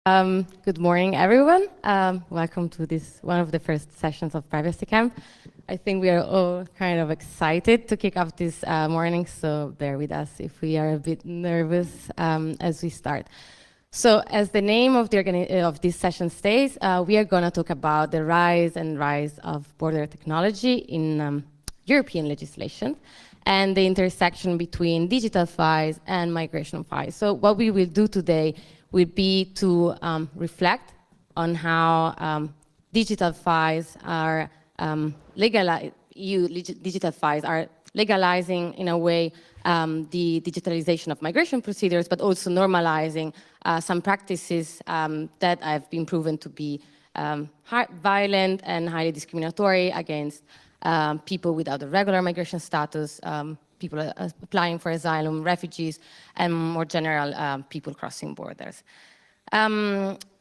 Good morning, everyone. Welcome to this one of the first sessions of Privacy Camp. I think we are all kind of excited to kick off this morning, so bear with us if we are a bit nervous as we start. So, as the name of this session states, we are going to talk about the rise of border technology in European legislation and the intersection between digital files and migration files. So, what we will do today will be to reflect on how digital files are digital files are legalizing in a way the digitalization of migration procedures, but also normalizing some practices that have been proven to be violent and highly discriminatory against people without a regular migration status, people applying for asylum, refugees, and more general people crossing borders.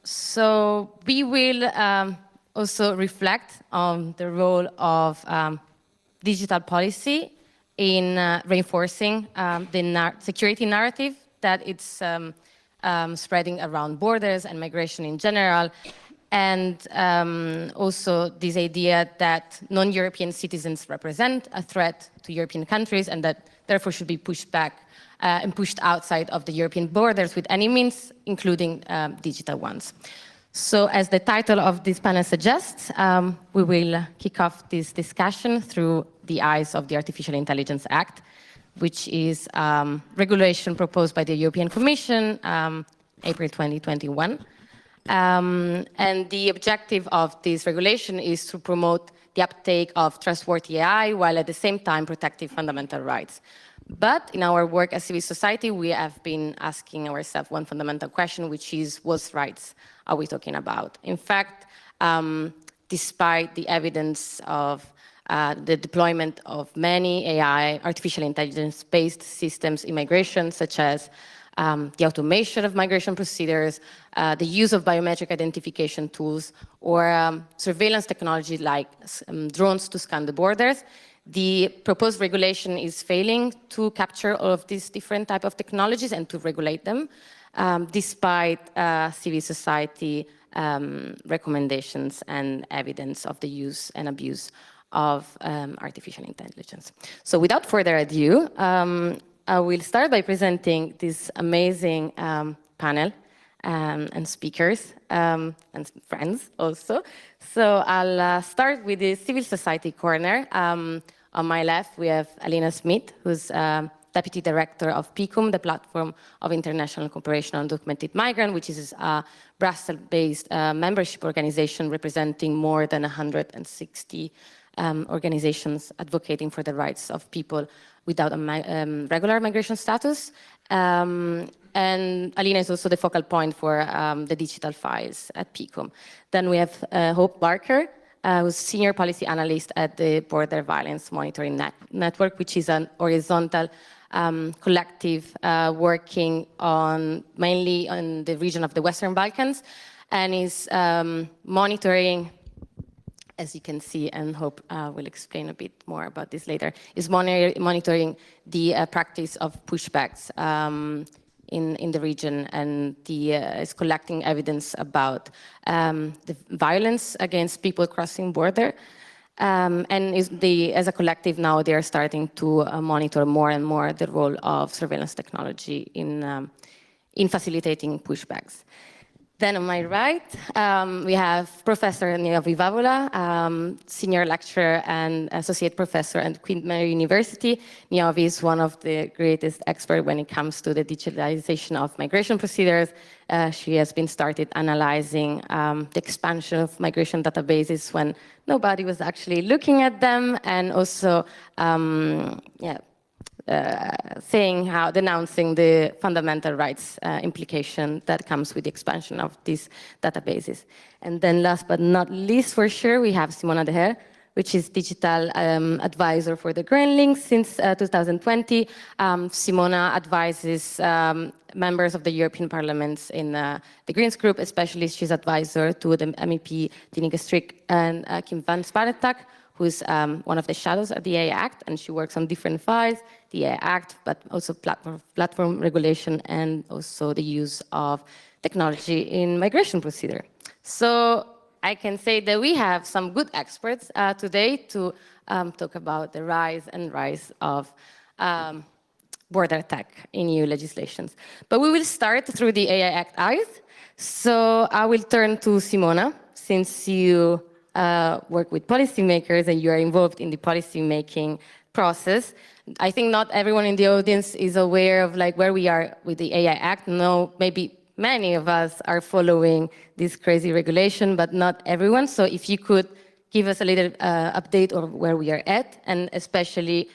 So we will also reflect on the role of digital policy in reinforcing the security narrative that it's spreading around borders and migration in general, and also this idea that non-European citizens represent a threat to European countries and that therefore should be pushed back and pushed outside of the European borders with any means, including digital ones. So as the title of this panel suggests, we will kick off this discussion through the eyes of the Artificial Intelligence Act, which is regulation proposed by the European Commission, April 2021. And the objective of this regulation is to promote the uptake of trustworthy AI while at the same time protecting fundamental rights. But in our work as civil society, we have been asking ourselves one fundamental question, which is what rights are we talking about? In fact, despite the evidence of the deployment of many AI, artificial intelligence-based systems in migration, such as the automation of migration procedures, the use of biometric identification tools, or surveillance technology like drones to scan the borders, the proposed regulation is failing to capture all of these different types of technologies and to regulate them, despite civil society recommendations and evidence of the use and abuse of artificial intelligence. So without further ado, I will start by presenting this amazing panel and speakers and friends also. So I'll start with the civil society corner. On my left, we have Alina Smith, who's Deputy Director of PICUM, the Platform of International Cooperation on Undocumented Migrants, which is a Brussels-based membership organization representing more than 160 organizations advocating for the rights of people without a regular migration status. And Alina is also the focal point for the digital files at PICUM. Then we have Hope Barker, who's Senior Policy Analyst at the Border Violence Monitoring Network, which is an horizontal collective working mainly on the region of the Western Balkans, and is monitoring, as you can see, and Hope will explain a bit more about this later, is monitoring the practice of pushbacks in the region, and is collecting evidence about the violence against people crossing border. And as a collective now, they are starting to monitor more and more the role of surveillance technology in facilitating pushbacks. Then on my right, we have Professor Neovi Vavola, Senior Lecturer and Associate Professor at Queen Mary University. Neovi is one of the greatest experts when it comes to the digitalization of migration procedures. She has been started analyzing the expansion of migration databases when nobody was actually looking at them, and also denouncing the fundamental rights implication that comes with the expansion of these databases. And then last but not least, for sure, we have Simona De Heer, which is digital advisor for the Green Link since 2020. Simona advises members of the European Parliament in the Greens group, especially she's advisor to the MEP Tineke Strik and Kim van Sparentak, who's one of the shadows of the AI Act, and she works on different files, the AI Act, but also platform regulation, and also the use of technology in migration procedure. So I can say that we have some good experts today to talk about the rise of border attack in EU legislations. But we will start through the AI Act eyes. So I will turn to Simona, since you work with policymakers and you are involved in the policy-making process. I think not everyone in the audience is aware of like where we are with the AI Act. No, maybe many of us are following this crazy regulation, but not everyone. So if you could give us a little update of where we are at, and especially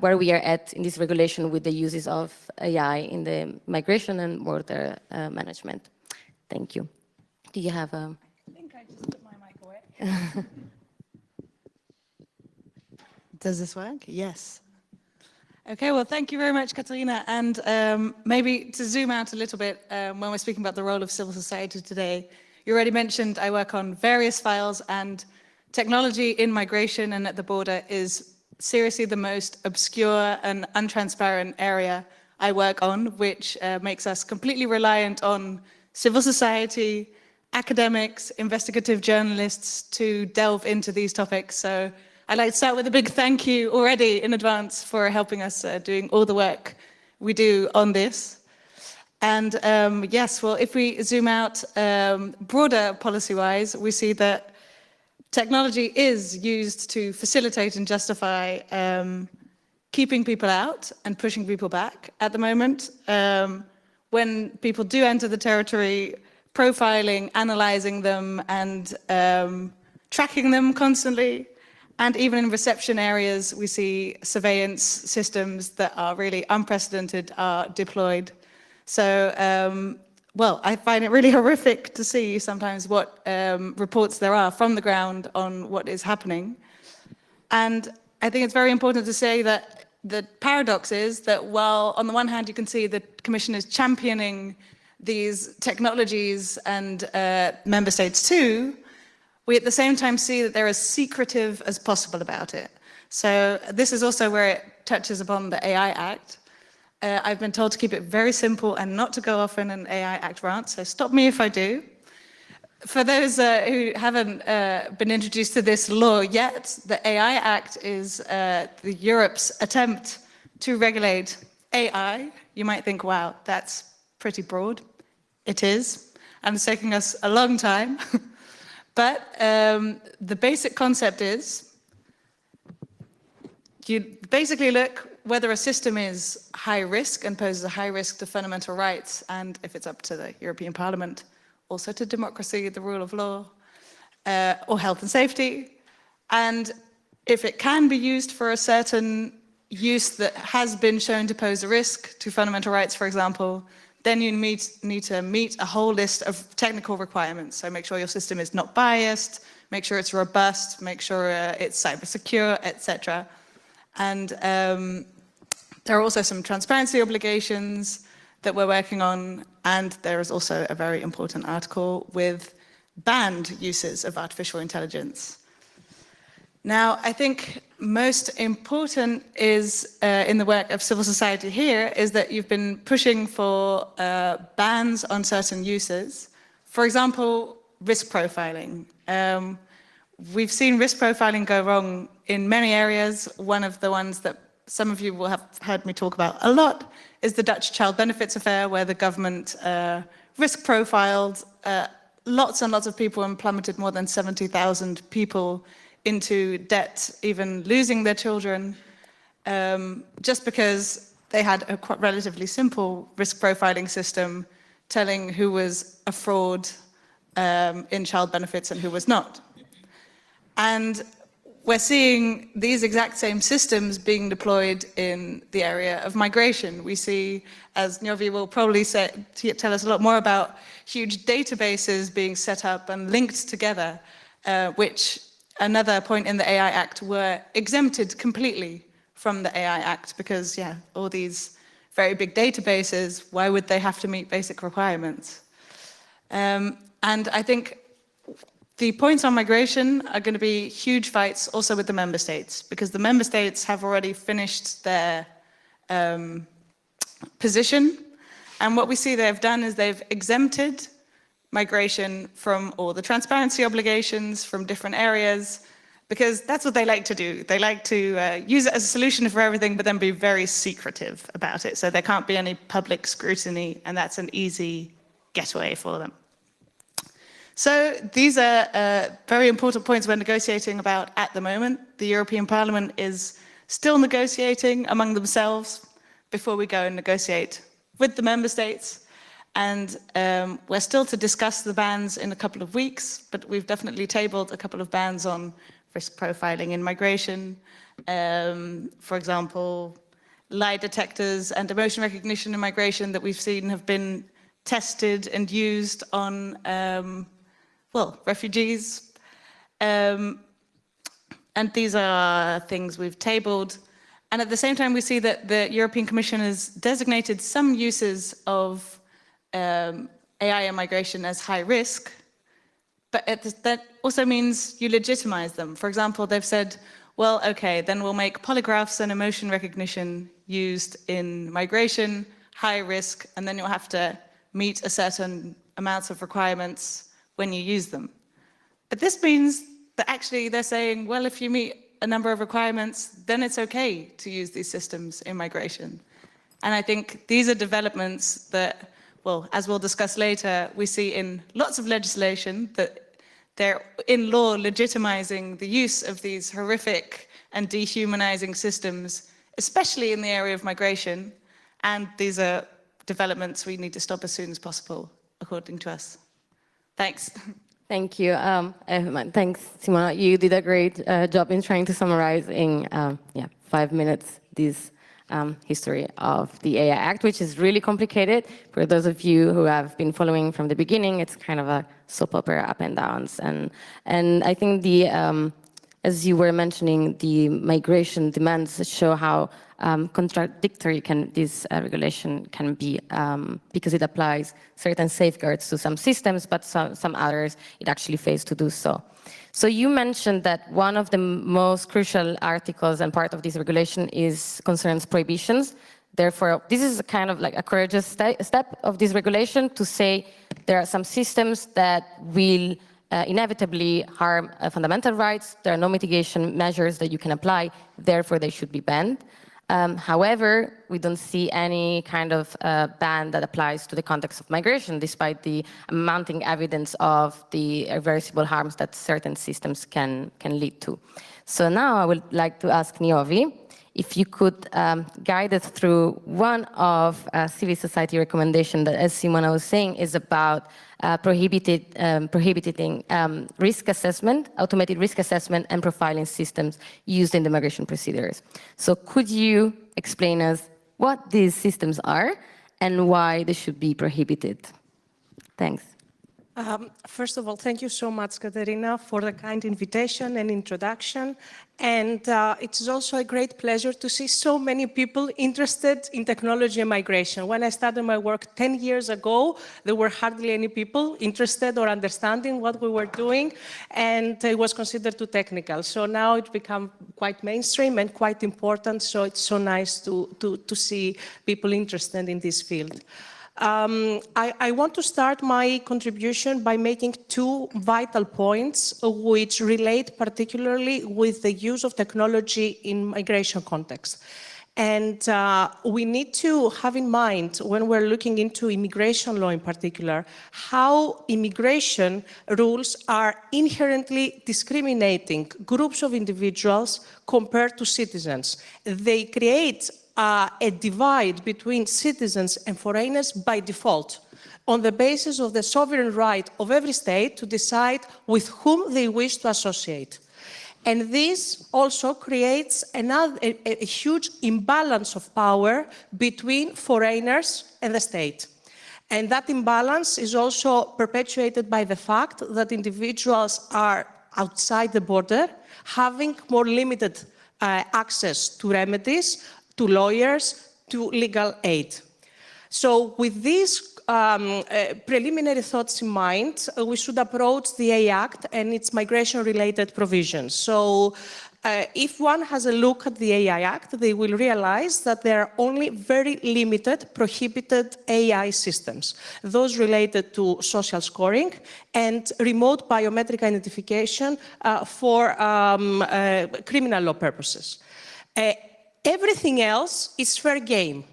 where we are at in this regulation with the uses of AI in the migration and border management. Thank you. Do you have a... I think I just put my mic away. Does this work? Yes. Okay, well, thank you very much, Katarina. And maybe to zoom out a little bit, when we're speaking about the role of civil society today, you already mentioned I work on various files, and technology in migration and at the border is seriously the most obscure and untransparent area I work on, which makes us completely reliant on civil society, academics, investigative journalists to delve into these topics. So I'd like to start with a big thank you already in advance for helping us doing all the work we do on this. And yes, well, if we zoom out broader policy-wise, we see that technology is used to facilitate and justify keeping people out and pushing people back at the moment. When people do enter the territory, profiling, analyzing them, and tracking them constantly. And even in reception areas, we see surveillance systems that are really unprecedented are deployed. So, well, I find it really horrific to see sometimes what reports there are from the ground on what is happening. And I think it's very important to say that the paradox is that while on the one hand you can see the Commission is championing these technologies and member states too, we at the same time see that they're as secretive as possible about it. So this is also where it touches upon the AI Act. I've been told to keep it very simple and not to go off in an AI Act rant, so stop me if I do. For those who haven't been introduced to this law yet, the AI Act is Europe's attempt to regulate AI. You might think, wow, that's pretty broad. It is, and it's taking us a long time. But the basic concept is you basically look whether a system is high risk and poses a high risk to fundamental rights, and if it's up to the European Parliament, also to democracy, the rule of law, or health and safety. And if it can be used for a certain use that has been shown to pose a risk to fundamental rights, for example, then you need to meet a whole list of technical requirements. So make sure your system is not biased, make sure it's robust, make sure it's cyber secure, etc. And there are also some transparency obligations that we're working on, and there is also a very important article with banned uses of artificial intelligence. Now, I think most important is in the work of civil society here is that you've been pushing for bans on certain uses. For example, risk profiling. We've seen risk profiling go wrong in many areas. One of the ones that some of you will have heard me talk about a lot is the Dutch child benefits affair, where the government risk profiled lots and lots of people and plummeted more than 70,000 people into debt, even losing their children, just because they had a quite relatively simple risk profiling system telling who was a fraud in child benefits and who was not. And we're seeing these exact same systems being deployed in the area of migration. We see, as Njovi will probably tell us a lot more about, huge databases being set up and linked together, which another point in the AI Act were exempted completely from the AI Act because, yeah, all these very big databases, why would they have to meet basic requirements? And I think the points on migration are going to be huge fights also with the member states, because the member states have already finished their position And what we see they've done is they've exempted migration from all the transparency obligations from different areas, because that's what they like to do. They like to use it as a solution for everything, but then be very secretive about it. So there can't be any public scrutiny, and that's an easy getaway for them. So these are very important points we're negotiating about at the moment. The European Parliament is still negotiating among themselves before we go and negotiate with the member states. And we're still to discuss the bans in a couple of weeks, but we've definitely tabled a couple of bans on risk profiling in migration. For example, lie detectors and emotion recognition in migration that we've seen have been tested and used on, well, refugees. And these are things we've tabled. And at the same time, we see that the European Commission has designated some uses of AI and migration as high risk, but that also means you legitimize them. For example, they've said, well, okay, then we'll make polygraphs and emotion recognition used in migration high risk, and then you'll have to meet a certain amounts of requirements when you use them. But this means that actually they're saying, well, if you meet a number of requirements, then it's okay to use these systems in migration. And I think these are developments that, well, as we'll discuss later, we see in lots of legislation that they're in law legitimizing the use of these horrific and dehumanizing systems, especially in the area of migration. And these are developments we need to stop as soon as possible, according to us. Thanks. Thank you. Thanks, Simona. You did a great job in trying to summarize in 5 minutes this history of the AI Act, which is really complicated. For those of you who have been following from the beginning, it's kind of a soap opera, up and downs. And I think the, as you were mentioning, the migration demands show how contradictory this regulation can be, because it applies certain safeguards to some systems, but some others it actually fails to do so. So you mentioned that one of the most crucial articles and part of this regulation concerns prohibitions. Therefore, this is kind of like a courageous step of this regulation to say there are some systems that will inevitably harm fundamental rights. There are no mitigation measures that you can apply, therefore they should be banned. However, we don't see any kind of ban that applies to the context of migration, despite the mounting evidence of the irreversible harms that certain systems can lead to. So now I would like to ask Niovi if you could guide us through one of civil society recommendation that, as Simona was saying, is about prohibiting risk assessment, automated risk assessment and profiling systems used in the migration procedures. So could you explain us what these systems are and why they should be prohibited? Thanks. First of all, thank you so much, Katerina, for the kind invitation and introduction. And it's also a great pleasure to see so many people interested in technology and migration. When I started my work 10 years ago, there were hardly any people interested or understanding what we were doing, and it was considered too technical. So now it's become quite mainstream and quite important, so it's so nice to see people interested in this field. I want to start my contribution by making two vital points which relate particularly with the use of technology in migration context. And we need to have in mind, when we're looking into immigration law in particular, how immigration rules are inherently discriminating groups of individuals compared to citizens. They create a divide between citizens and foreigners by default, on the basis of the sovereign right of every state to decide with whom they wish to associate. And this also creates a huge imbalance of power between foreigners and the state. And that imbalance is also perpetuated by the fact that individuals are outside the border, having more limited access to remedies, to lawyers, to legal aid. So with this preliminary thoughts in mind, we should approach the AI Act and its migration-related provisions. So if one has a look at the AI Act, they will realize that there are only very limited prohibited AI systems, those related to social scoring and remote biometric identification for criminal law purposes. Everything else is fair game.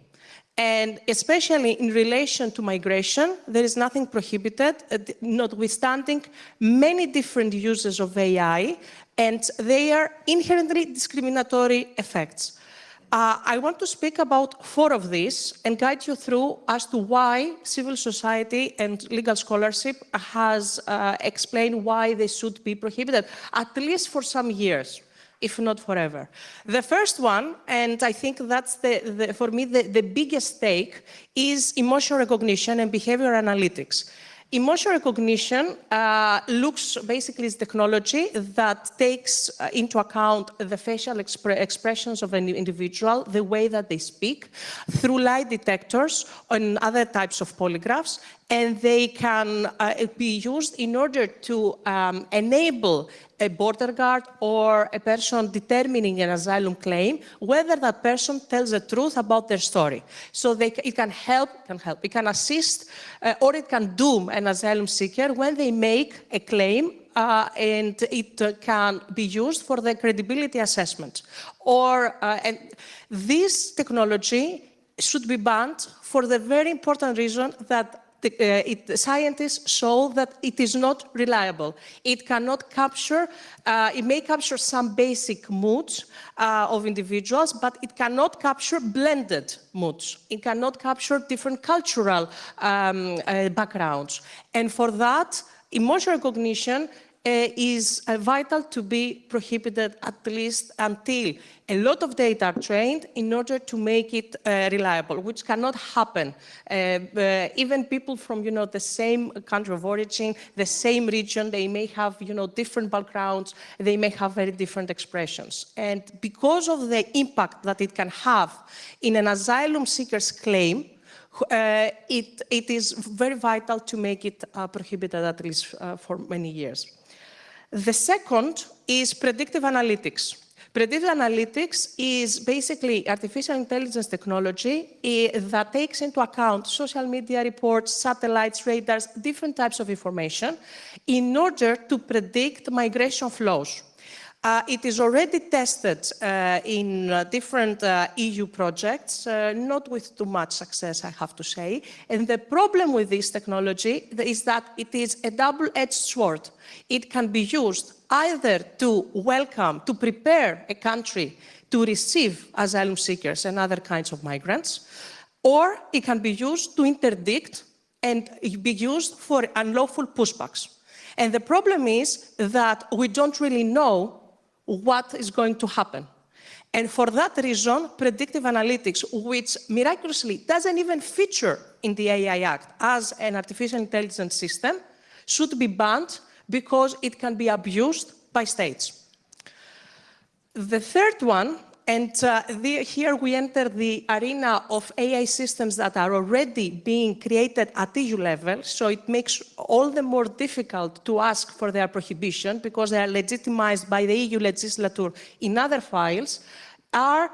And especially in relation to migration, there is nothing prohibited, notwithstanding many different uses of AI, and they are inherently discriminatory effects. I want to speak about 4 of these and guide you through as to why civil society and legal scholarship has explained why they should be prohibited, at least for some years, if not forever. The first one, and I think that's for me the biggest stake, is emotion recognition and behavior analytics. Emotion recognition looks basically as technology that takes into account the facial expressions of an individual, the way that they speak, through lie detectors and other types of polygraphs, and they can be used in order to enable a border guard or a person determining an asylum claim, whether that person tells the truth about their story. So it can help, it can assist, or it can doom an asylum seeker when they make a claim, and it can be used for the credibility assessment. And this technology should be banned for the very important reason that scientists show that it is not reliable. It cannot capture, it may capture some basic moods of individuals, but it cannot capture blended moods. It cannot capture different cultural backgrounds. And for that, emotion recognition is vital to be prohibited, at least until a lot of data are trained in order to make it reliable, which cannot happen. Even people from the same country of origin, the same region, they may have different backgrounds, they may have very different expressions. And because of the impact that it can have in an asylum seeker's claim, it is very vital to make it prohibited, at least for many years. The second is predictive analytics. Predictive analytics is basically artificial intelligence technology that takes into account social media reports, satellites, radars, different types of information in order to predict migration flows. It is already tested in different EU projects, not with too much success, I have to say. And the problem with this technology is that it is a double-edged sword. It can be used either to welcome, to prepare a country to receive asylum seekers and other kinds of migrants, or it can be used to interdict and be used for unlawful pushbacks. And the problem is that we don't really know what is going to happen. And for that reason, predictive analytics, which miraculously doesn't even feature in the AI Act as an artificial intelligence system, should be banned because it can be abused by states. The third one, and here we enter the arena of AI systems that are already being created at EU level, so it makes all the more difficult to ask for their prohibition because they are legitimized by the EU legislature in other files, are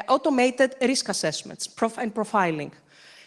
automated risk assessments and profiling.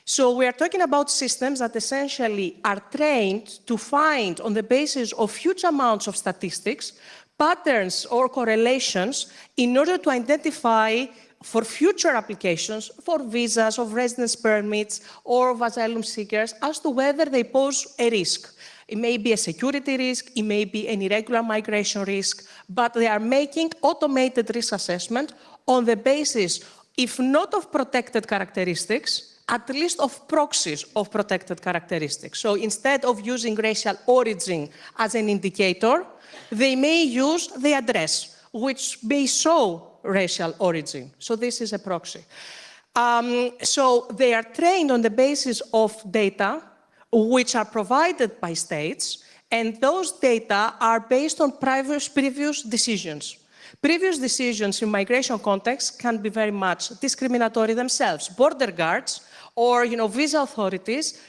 So we are talking about systems that essentially are trained to find, on the basis of huge amounts of statistics, patterns or correlations in order to identify for future applications, for visas, of residence permits, or of asylum seekers, as to whether they pose a risk. It may be a security risk, it may be an irregular migration risk, but they are making automated risk assessment on the basis, if not of protected characteristics, at least of proxies of protected characteristics. So instead of using racial origin as an indicator, they may use the address, which may show racial origin. So this is a proxy. So they are trained on the basis of data which are provided by states, and those data are based on previous decisions. Previous decisions in migration context can be very much discriminatory themselves. Border guards or visa authorities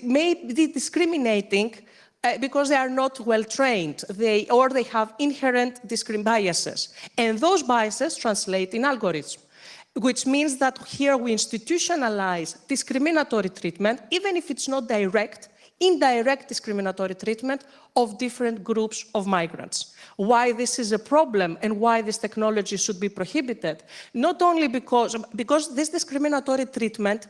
may be discriminating because they are not well trained, or they have inherent biases. And those biases translate in algorithms, which means that here we institutionalize discriminatory treatment, even if it's not direct, indirect discriminatory treatment of different groups of migrants. Why this is a problem and why this technology should be prohibited? Not only because this discriminatory treatment,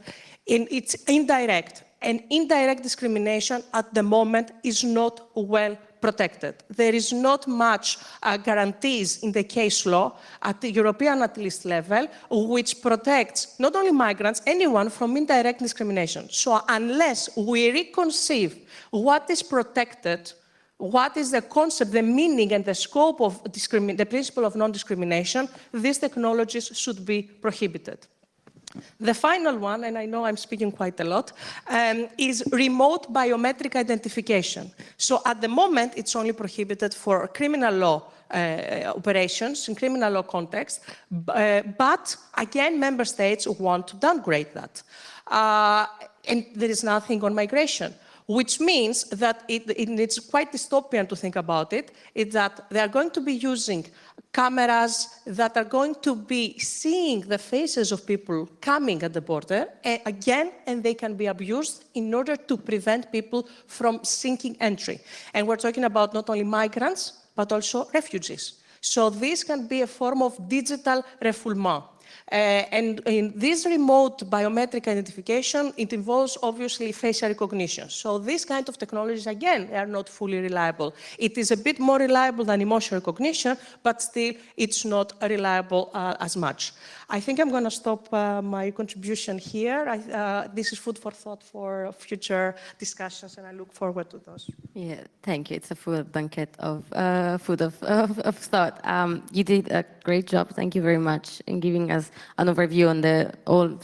it's indirect, and indirect discrimination at the moment is not well protected. There is not much guarantees in the case law at the European at least level, which protects not only migrants, anyone from indirect discrimination. So unless we reconceive what is protected, what is the concept, the meaning and the scope of the principle of non-discrimination, these technologies should be prohibited. The final one, and I know I'm speaking quite a lot, is remote biometric identification. So at the moment, it's only prohibited for criminal law operations, in criminal law context, but again, member states want to downgrade that. And there is nothing on migration, which means that it's quite dystopian to think about it, is that they are going to be using cameras that are going to be seeing the faces of people coming at the border, and they can be abused in order to prevent people from seeking entry. And we're talking about not only migrants, but also refugees. So this can be a form of digital refoulement. And in this remote biometric identification, it involves obviously facial recognition. So these kind of technologies, again, they are not fully reliable. It is a bit more reliable than emotion recognition, but still it's not reliable as much. I think I'm going to stop my contribution here. This is food for thought for future discussions, and I look forward to those. Yeah, thank you. It's a full banquet of food of thought. You did a great job. Thank you very much in giving us an overview on the all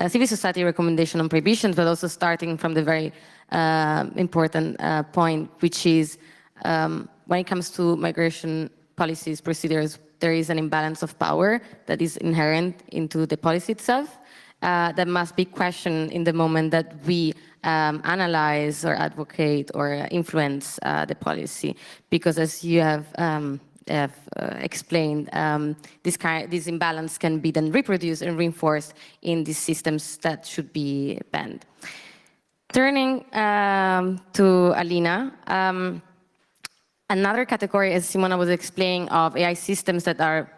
civil society recommendation on prohibitions, but also starting from the very important point, which is when it comes to migration policies, procedures, there is an imbalance of power that is inherent into the policy itself that must be questioned in the moment that we analyze or advocate or influence the policy. Because as you have explained, this imbalance can be then reproduced and reinforced in these systems that should be banned. Turning to Alina, another category, as Simona was explaining, of AI systems that are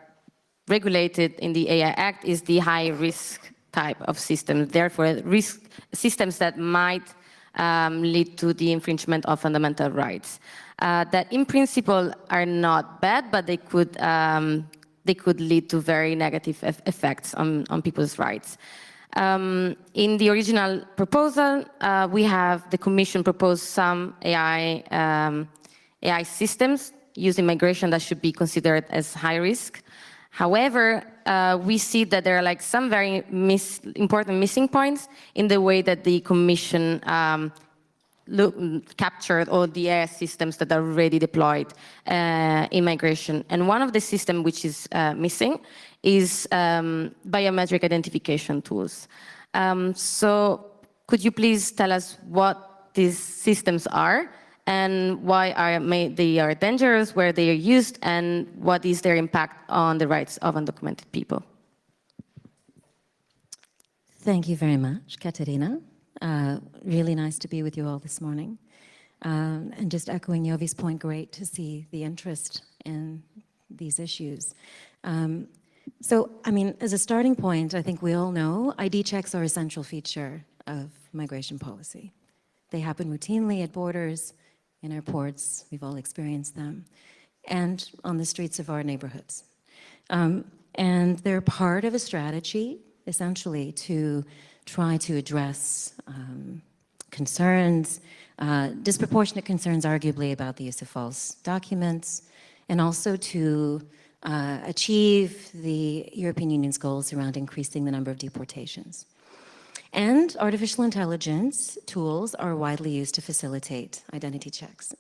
regulated in the AI Act is the high-risk type of systems. Therefore, risk systems that might lead to the infringement of fundamental rights. That in principle are not bad, but they could lead to very negative effects on people's rights. In the original proposal, the Commission proposed some AI systems using migration that should be considered as high risk. However, we see that there are some very important missing points in the way that the Commission captured all the AI systems that are already deployed in migration. And one of the systems which is missing is biometric identification tools. So could you please tell us what these systems are and why they are dangerous, where they are used, and what is their impact on the rights of undocumented people? Thank you very much, Katerina. Really nice to be with you all this morning. And just echoing Yovi's point, great to see the interest in these issues. So, I mean, as a starting point, I think we all know ID checks are an essential feature of migration policy. They happen routinely at borders, in airports, we've all experienced them, and on the streets of our neighborhoods. And they're part of a strategy, essentially, to try to address concerns, disproportionate concerns, arguably, about the use of false documents, and also to achieve the European Union's goals around increasing the number of deportations. And artificial intelligence tools are widely used to facilitate identity checks.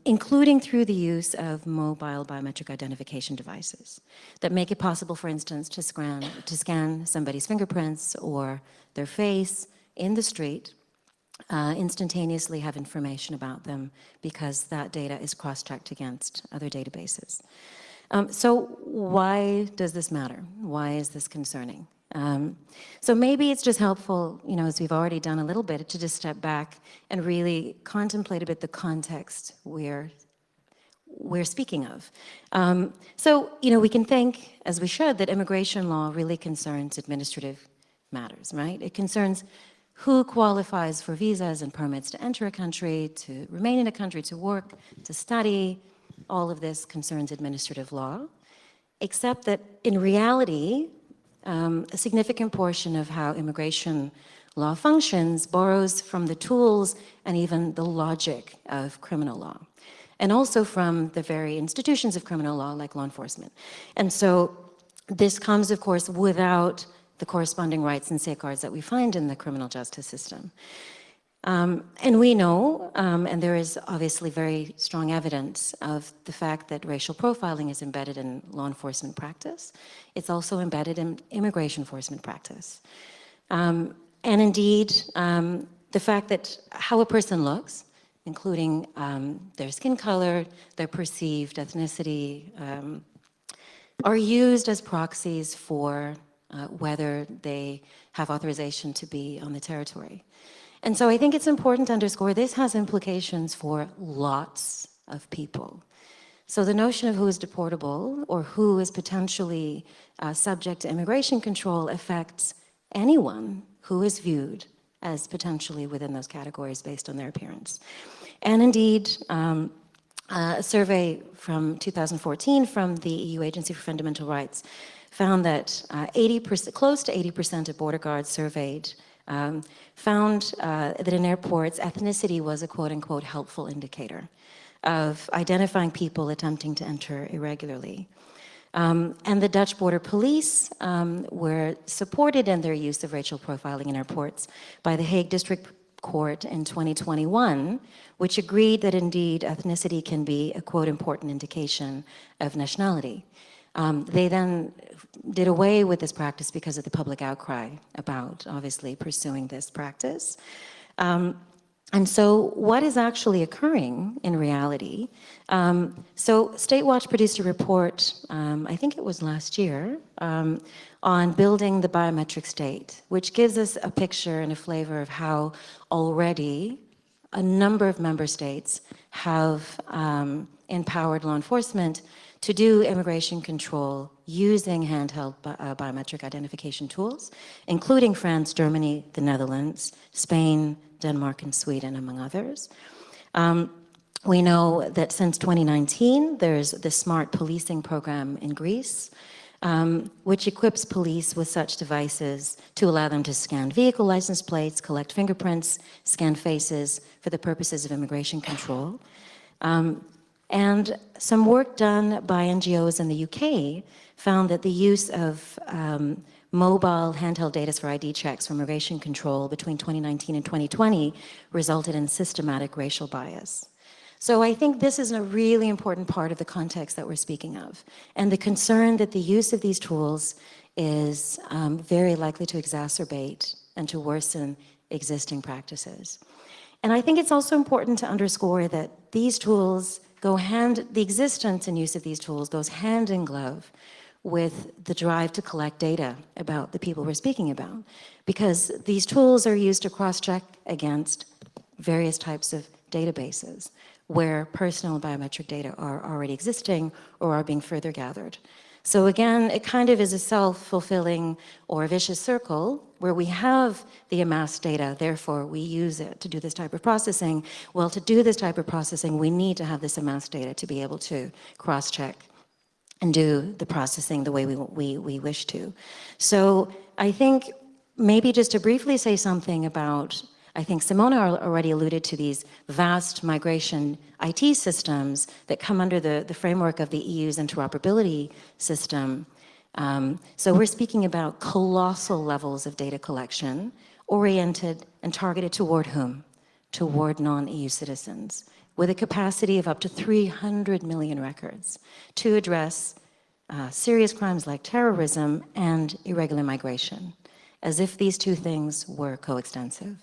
including through the use of mobile biometric identification devices that make it possible, for instance, to scan somebody's fingerprints or their face in the street, instantaneously have information about them because that data is cross-checked against other databases. So why does this matter? Why is this concerning? So maybe it's just helpful, as we've already done a little bit, to just step back and really contemplate a bit the context we're speaking of. So, we can think, as we should, that immigration law really concerns administrative matters, right? It concerns who qualifies for visas and permits to enter a country, to remain in a country, to work, to study. All of this concerns administrative law, except that in reality, a significant portion of how immigration law functions borrows from the tools and even the logic of criminal law, and also from the very institutions of criminal law, like law enforcement. And so this comes, of course, without the corresponding rights and safeguards that we find in the criminal justice system. And we know, and there is obviously very strong evidence of the fact that racial profiling is embedded in law enforcement practice. It's also embedded in immigration enforcement practice. And indeed, the fact that how a person looks, including their skin color, their perceived ethnicity, are used as proxies for whether they have authorization to be on the territory. And so I think it's important to underscore this has implications for lots of people. So the notion of who is deportable or who is potentially subject to immigration control affects anyone who is viewed as potentially within those categories based on their appearance. And indeed, a survey from 2014 from the EU Agency for Fundamental Rights found that 80%, close to 80% of border guards surveyed found that in airports, ethnicity was a quote-unquote helpful indicator of identifying people attempting to enter irregularly. And the Dutch border police were supported in their use of racial profiling in airports by the Hague District Court in 2021, which agreed that indeed ethnicity can be a quote important indication of nationality. They then did away with this practice because of the public outcry about obviously pursuing this practice. And so what is actually occurring in reality? So State Watch produced a report, I think it was last year, on building the biometric state, which gives us a picture and a flavor of how already a number of member states have empowered law enforcement to do immigration control using handheld biometric identification tools, including France, Germany, the Netherlands, Spain, Denmark, and Sweden, among others. We know that since 2019, there's the Smart Policing program in Greece, which equips police with such devices to allow them to scan vehicle license plates, collect fingerprints, scan faces for the purposes of immigration control. And some work done by NGOs in the UK found that the use of mobile handheld data for ID checks for immigration control between 2019 and 2020 resulted in systematic racial bias. So I think this is a really important part of the context that we're speaking of, and the concern that the use of these tools is very likely to exacerbate and to worsen existing practices. And I think it's also important to underscore that these tools the existence and use of these tools goes hand in glove with the drive to collect data about the people we're speaking about, because these tools are used to cross-check against various types of databases where personal biometric data are already existing or are being further gathered. So again, it kind of is a self-fulfilling or a vicious circle where we have the amassed data, therefore we use it to do this type of processing. Well, to do this type of processing, we need to have this amassed data to be able to cross-check and do the processing the way we wish to. So I think maybe just to briefly say something about, I think Simona already alluded to these vast migration IT systems that come under the framework of the EU's interoperability system. So we're speaking about colossal levels of data collection, oriented and targeted toward whom? toward non-EU citizens, with a capacity of up to 300 million records to address serious crimes like terrorism and irregular migration, as if these two things were coextensive.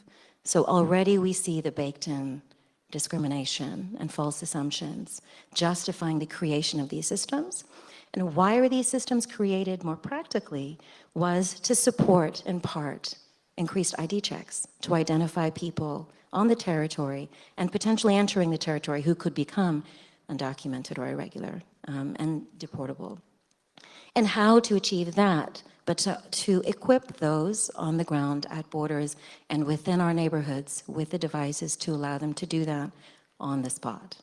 So already we see the baked-in discrimination and false assumptions justifying the creation of these systems. And why are these systems created more practically was to support, in part, increased ID checks to identify people on the territory and potentially entering the territory who could become undocumented or irregular and deportable. And how to achieve that, but to equip those on the ground at borders and within our neighborhoods with the devices to allow them to do that on the spot.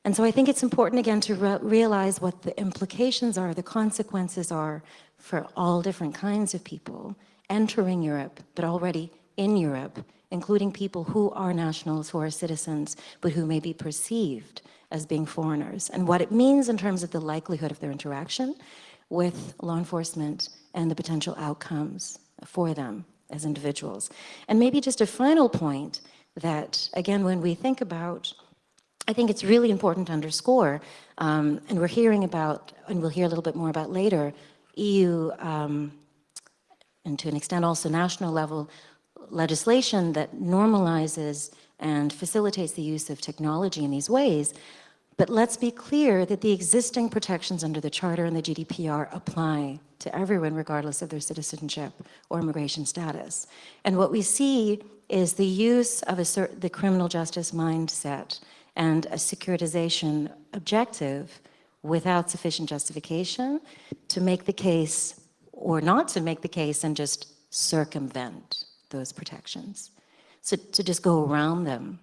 And so I think it's important, again, to realize what the implications are, the consequences are for all different kinds of people entering Europe, but already in Europe, including people who are nationals, who are citizens, but who may be perceived as being foreigners, and what it means in terms of the likelihood of their interaction with law enforcement and the potential outcomes for them as individuals. And maybe just a final point that, again, when we think about, I think it's really important to underscore, and we're hearing about, and we'll hear a little bit more about later, EU, and to an extent also national level legislation that normalizes and facilitates the use of technology in these ways. But let's be clear that the existing protections under the Charter and the GDPR apply to everyone, regardless of their citizenship or immigration status. And what we see is the use of the criminal justice mindset and a securitization objective without sufficient justification to make the case, or not to make the case and just circumvent those protections. So to just go around them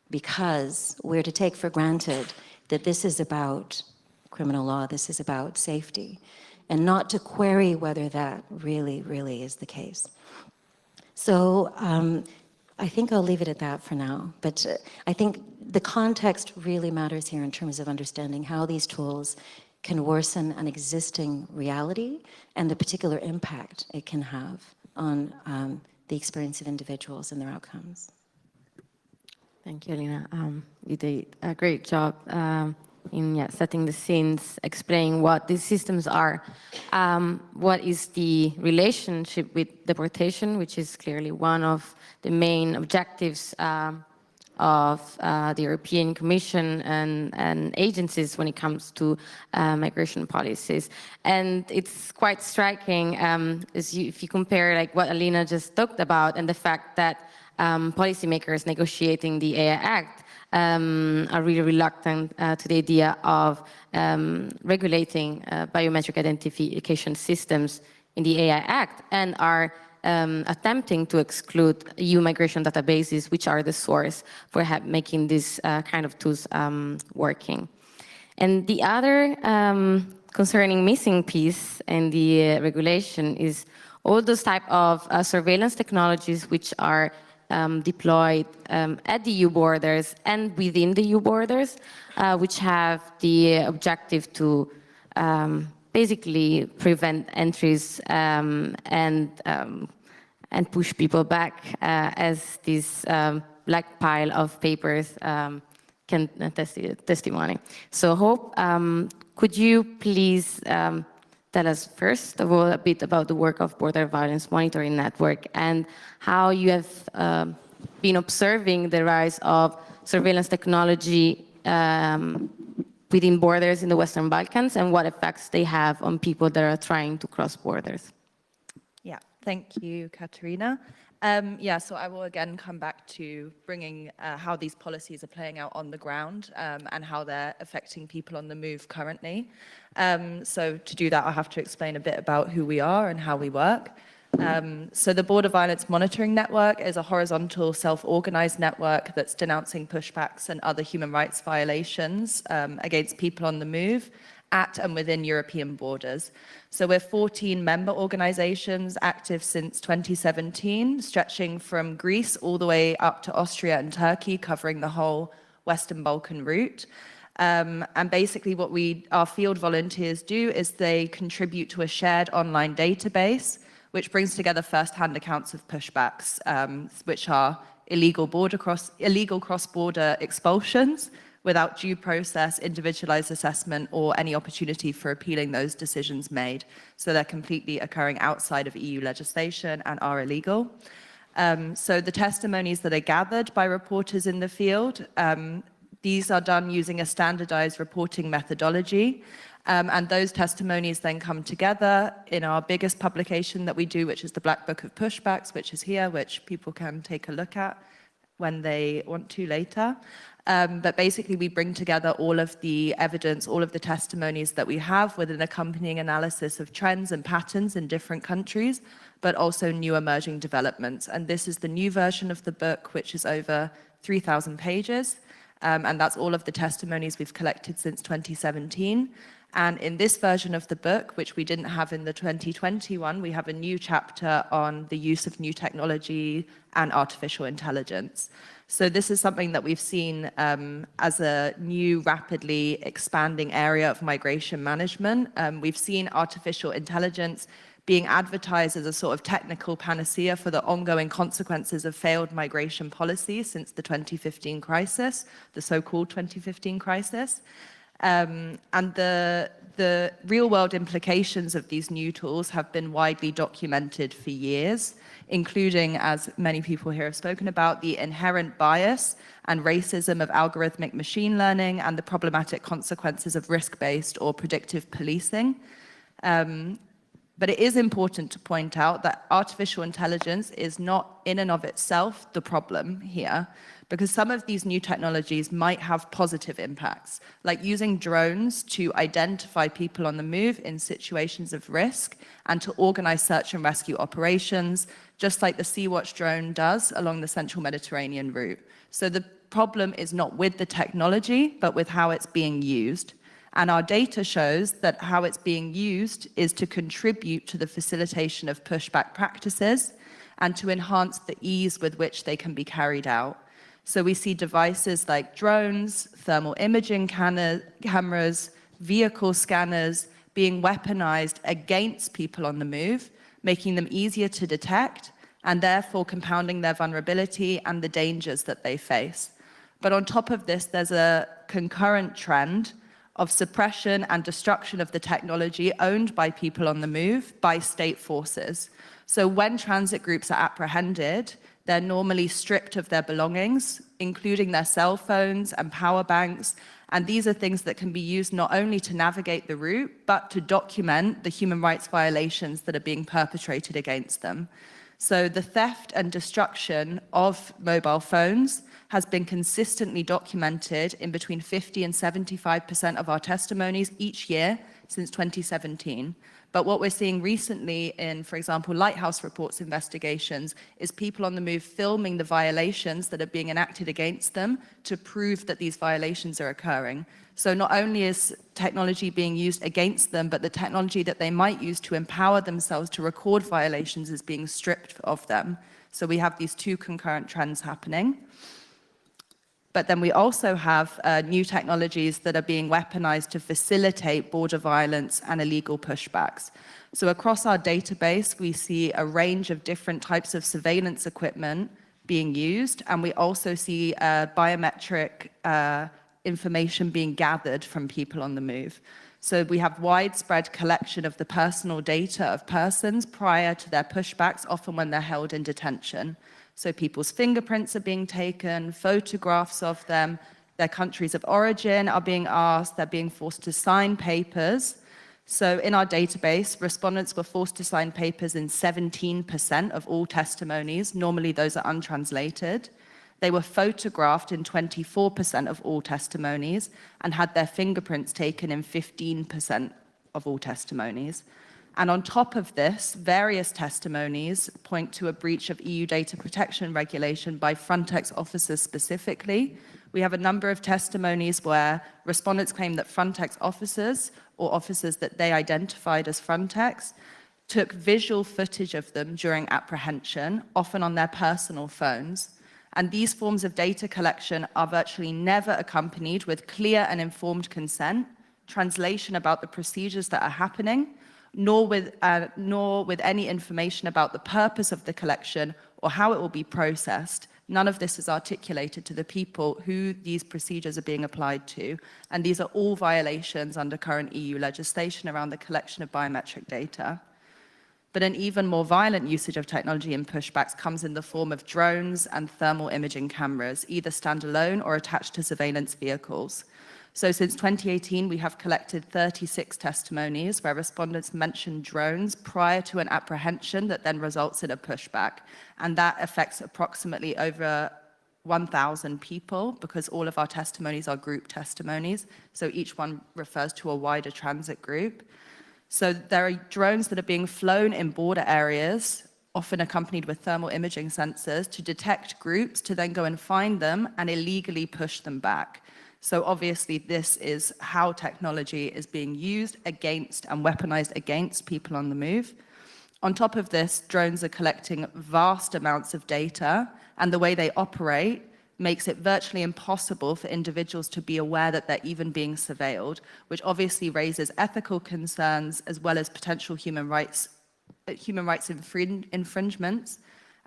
because we're to take for granted that this is about criminal law, this is about safety, and not to query whether that really is the case. So I think I'll leave it at that for now, but I think the context really matters here in terms of understanding how these tools can worsen an existing reality and the particular impact it can have on the experience of individuals and their outcomes. Thank you, Alina. You did a great job in setting the scenes, explaining what these systems are, what is the relationship with deportation, which is clearly one of the main objectives of the European Commission and agencies when it comes to migration policies. And it's quite striking if you compare like what Alina just talked about and the fact that policymakers negotiating the AI Act are really reluctant to the idea of regulating biometric identification systems in the AI Act and are attempting to exclude EU migration databases, which are the source for making these kind of tools working. And the other concerning missing piece in the regulation is all those type of surveillance technologies which are deployed at the EU borders and within the EU borders, which have the objective to basically prevent entries and push people back, as this black pile of papers can testimony. So Hope, could you please tell us first of all a bit about the work of Border Violence Monitoring Network and how you have been observing the rise of surveillance technology within borders in the Western Balkans and what effects they have on people that are trying to cross borders. Yeah, thank you, Katerina. So I will again come back to bringing how these policies are playing out on the ground and how they're affecting people on the move currently. So to do that, I'll have to explain a bit about who we are and how we work. So the Border Violence Monitoring Network is a horizontal self-organized network that's denouncing pushbacks and other human rights violations against people on the move at and within European borders. So we're 14 member organizations active since 2017, stretching from Greece all the way up to Austria and Turkey, covering the whole Western Balkan route. And basically what our field volunteers do is they contribute to a shared online database, which brings together first-hand accounts of pushbacks, which are illegal cross-border expulsions without due process, individualized assessment, or any opportunity for appealing those decisions made. So they're completely occurring outside of EU legislation and are illegal. So the testimonies that are gathered by reporters in the field, these are done using a standardized reporting methodology. And those testimonies then come together in our biggest publication that we do, which is the Black Book of Pushbacks, which is here, which people can take a look at when they want to later. But basically, we bring together all of the evidence, all of the testimonies that we have with an accompanying analysis of trends and patterns in different countries, but also new emerging developments. And this is the new version of the book, which is over 3,000 pages. And that's all of the testimonies we've collected since 2017. And in this version of the book, which we didn't have in the 2021, we have a new chapter on the use of new technology and artificial intelligence. So this is something that we've seen as a new, rapidly expanding area of migration management. We've seen artificial intelligence being advertised as a sort of technical panacea for the ongoing consequences of failed migration policy since the 2015 crisis, the so-called 2015 crisis. And the real-world implications of these new tools have been widely documented for years, including, as many people here have spoken about, the inherent bias and racism of algorithmic machine learning and the problematic consequences of risk-based or predictive policing. But it is important to point out that artificial intelligence is not in and of itself the problem here, because some of these new technologies might have positive impacts, like using drones to identify people on the move in situations of risk and to organize search and rescue operations, just like the Sea-Watch drone does along the central Mediterranean route. So the problem is not with the technology, but with how it's being used. And our data shows that how it's being used is to contribute to the facilitation of pushback practices and to enhance the ease with which they can be carried out. So we see devices like drones, thermal imaging cameras, vehicle scanners being weaponized against people on the move, making them easier to detect and therefore compounding their vulnerability and the dangers that they face. But on top of this, there's a concurrent trend of suppression and destruction of the technology owned by people on the move by state forces. So when transit groups are apprehended, they're normally stripped of their belongings, including their cell phones and power banks. And these are things that can be used not only to navigate the route, but to document the human rights violations that are being perpetrated against them. So the theft and destruction of mobile phones has been consistently documented in between 50 and 75% of our testimonies each year since 2017. But what we're seeing recently in, for example, Lighthouse Reports investigations is people on the move filming the violations that are being enacted against them to prove that these violations are occurring. So not only is technology being used against them, but the technology that they might use to empower themselves to record violations is being stripped of them. So we have these two concurrent trends happening. But then we also have new technologies that are being weaponized to facilitate border violence and illegal pushbacks. So across our database, we see a range of different types of surveillance equipment being used, and we also see biometric information being gathered from people on the move. So we have widespread collection of the personal data of persons prior to their pushbacks, often when they're held in detention. So people's fingerprints are being taken, photographs of them, their countries of origin are being asked, they're being forced to sign papers. So in our database, respondents were forced to sign papers in 17% of all testimonies. Normally those are untranslated. They were photographed in 24% of all testimonies and had their fingerprints taken in 15% of all testimonies. And on top of this, various testimonies point to a breach of EU data protection regulation by Frontex officers specifically. We have a number of testimonies where respondents claim that Frontex officers or officers that they identified as Frontex took visual footage of them during apprehension, often on their personal phones. And these forms of data collection are virtually never accompanied with clear and informed consent, translation about the procedures that are happening, nor with any information about the purpose of the collection or how it will be processed, None of this is articulated to the people who these procedures are being applied to, and these are all violations under current EU legislation around the collection of biometric data. But an even more violent usage of technology in pushbacks comes in the form of drones and thermal imaging cameras, either standalone or attached to surveillance vehicles. So since 2018, we have collected 36 testimonies where respondents mentioned drones prior to an apprehension that then results in a pushback. And that affects approximately over 1,000 people, because all of our testimonies are group testimonies. So each one refers to a wider transit group. So there are drones that are being flown in border areas, often accompanied with thermal imaging sensors, to detect groups, to then go and find them and illegally push them back. So obviously this is how technology is being used against and weaponized against people on the move. On top of this, drones are collecting vast amounts of data, and the way they operate makes it virtually impossible for individuals to be aware that they're even being surveilled, which obviously raises ethical concerns as well as potential human rights infringements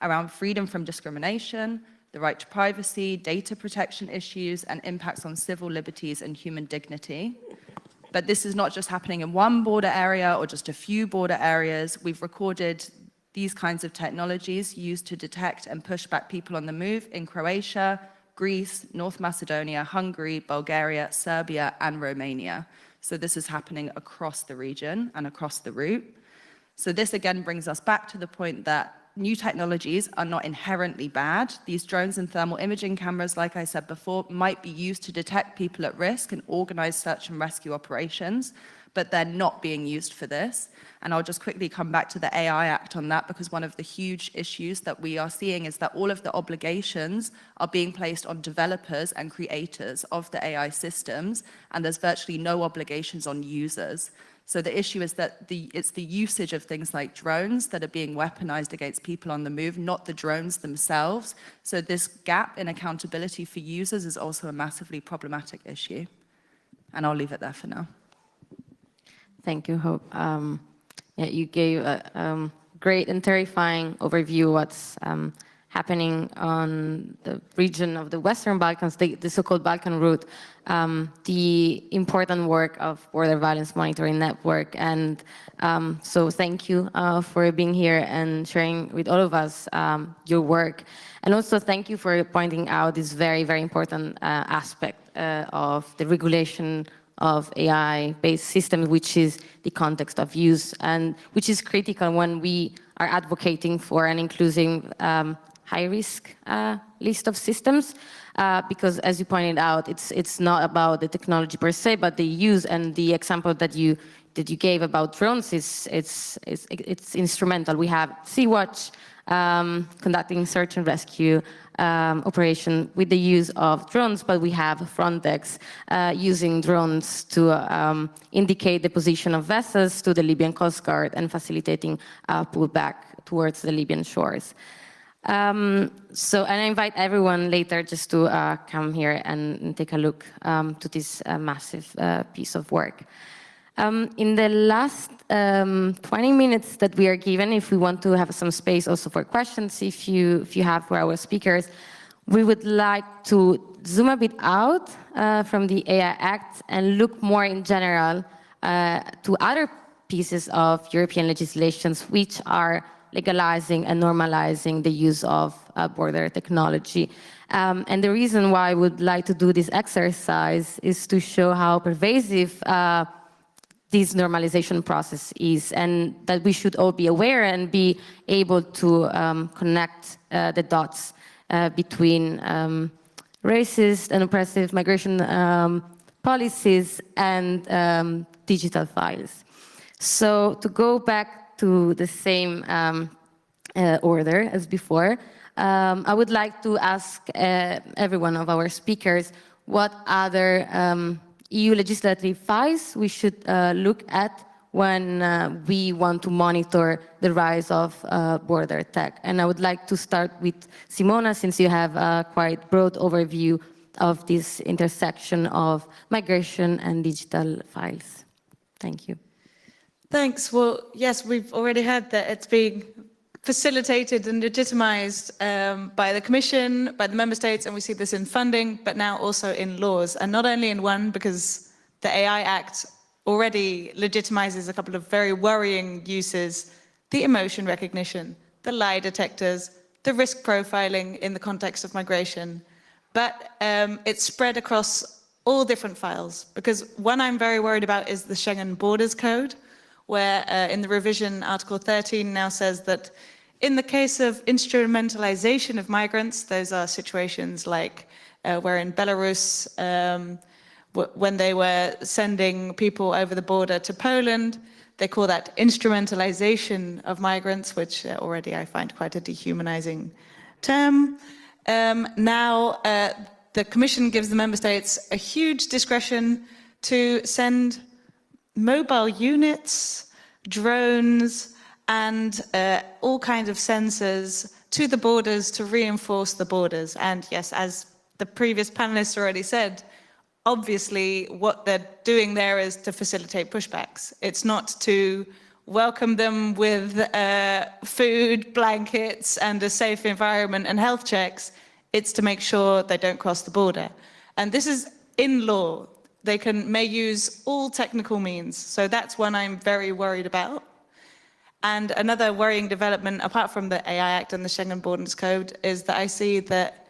around freedom from discrimination, the right to privacy, data protection issues, and impacts on civil liberties and human dignity. But this is not just happening in one border area or just a few border areas. We've recorded these kinds of technologies used to detect and push back people on the move in Croatia, Greece, North Macedonia, Hungary, Bulgaria, Serbia, and Romania. So this is happening across the region and across the route. So this again brings us back to the point that new technologies are not inherently bad. These drones and thermal imaging cameras, like I said before, might be used to detect people at risk and organize search and rescue operations, but they're not being used for this. And I'll just quickly come back to the AI Act on that, because one of the huge issues that we are seeing is that all of the obligations are being placed on developers and creators of the AI systems, and there's virtually no obligations on users. So the issue is that it's the usage of things like drones that are being weaponized against people on the move, not the drones themselves. So this gap in accountability for users is also a massively problematic issue. And I'll leave it there for now. Thank you, Hope. Yeah, you gave a great and terrifying overview of what's happening on the region of the Western Balkans, the so-called Balkan route, the important work of Border Violence Monitoring Network. And so thank you for being here and sharing with all of us your work. And also thank you for pointing out this very, very important aspect of the regulation of AI-based systems, which is the context of use, and which is critical when we are advocating for an inclusive high-risk list of systems, because as you pointed out, it's not about the technology per se, but the use. And the example that you gave about drones it's instrumental. We have Sea-Watch conducting search and rescue operation with the use of drones, but we have Frontex using drones to indicate the position of vessels to the Libyan Coast Guard and facilitating pullback towards the Libyan shores. And I invite everyone later just to come here and take a look to this massive piece of work. In the last 20 minutes that we are given, if we want to have some space also for questions, if you have for our speakers, we would like to zoom a bit out from the AI Act and look more in general to other pieces of European legislations which are legalizing and normalizing the use of border technology. And the reason why I would like to do this exercise is to show how pervasive this normalization process is, and that we should all be aware and be able to connect the dots between racist and oppressive migration policies and digital files. So to go back to the same order as before, I would like to ask every one of our speakers what other EU legislative files we should look at when we want to monitor the rise of border tech. And I would like to start with Simona, since you have a quite broad overview of this intersection of migration and digital files. Thank you. Thanks. Well, yes, we've already heard that it's being facilitated and legitimized by the Commission, by the member states, and we see this in funding, but now also in laws. And not only in one, because the AI Act already legitimizes a couple of very worrying uses, the emotion recognition, the lie detectors, the risk profiling in the context of migration. But it's spread across all different files, because one I'm very worried about is the Schengen Borders Code, where in the revision, Article 13 now says that in the case of instrumentalization of migrants, those are situations like where in Belarus, when they were sending people over the border to Poland, they call that instrumentalization of migrants, which already I find quite a dehumanizing term. Now, the Commission gives the member states a huge discretion to send mobile units, drones, and all kinds of sensors to the borders to reinforce the borders. And yes, as the previous panelists already said, obviously what they're doing there is to facilitate pushbacks. It's not to welcome them with food, blankets, and a safe environment and health checks. It's to make sure they don't cross the border. And this is in law. They may use all technical means. So that's one I'm very worried about. And another worrying development, apart from the AI Act and the Schengen Borders Code, is that I see that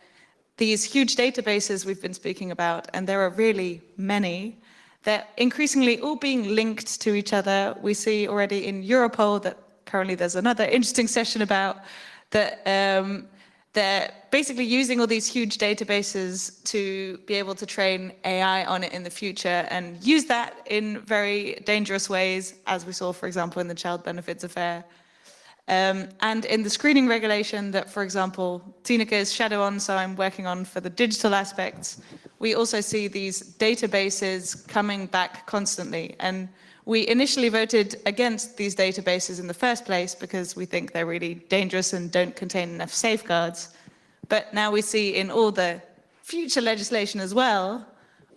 these huge databases we've been speaking about, and there are really many, they're increasingly all being linked to each other. We see already in Europol that currently there's another interesting session about that they're basically using all these huge databases to be able to train AI on it in the future and use that in very dangerous ways, as we saw, for example, in the child benefits affair. And in the screening regulation that, for example, Tineke is shadow on, so I'm working on for the digital aspects, we also see these databases coming back constantly. And we initially voted against these databases in the first place because we think they're really dangerous and don't contain enough safeguards. But now we see in all the future legislation as well,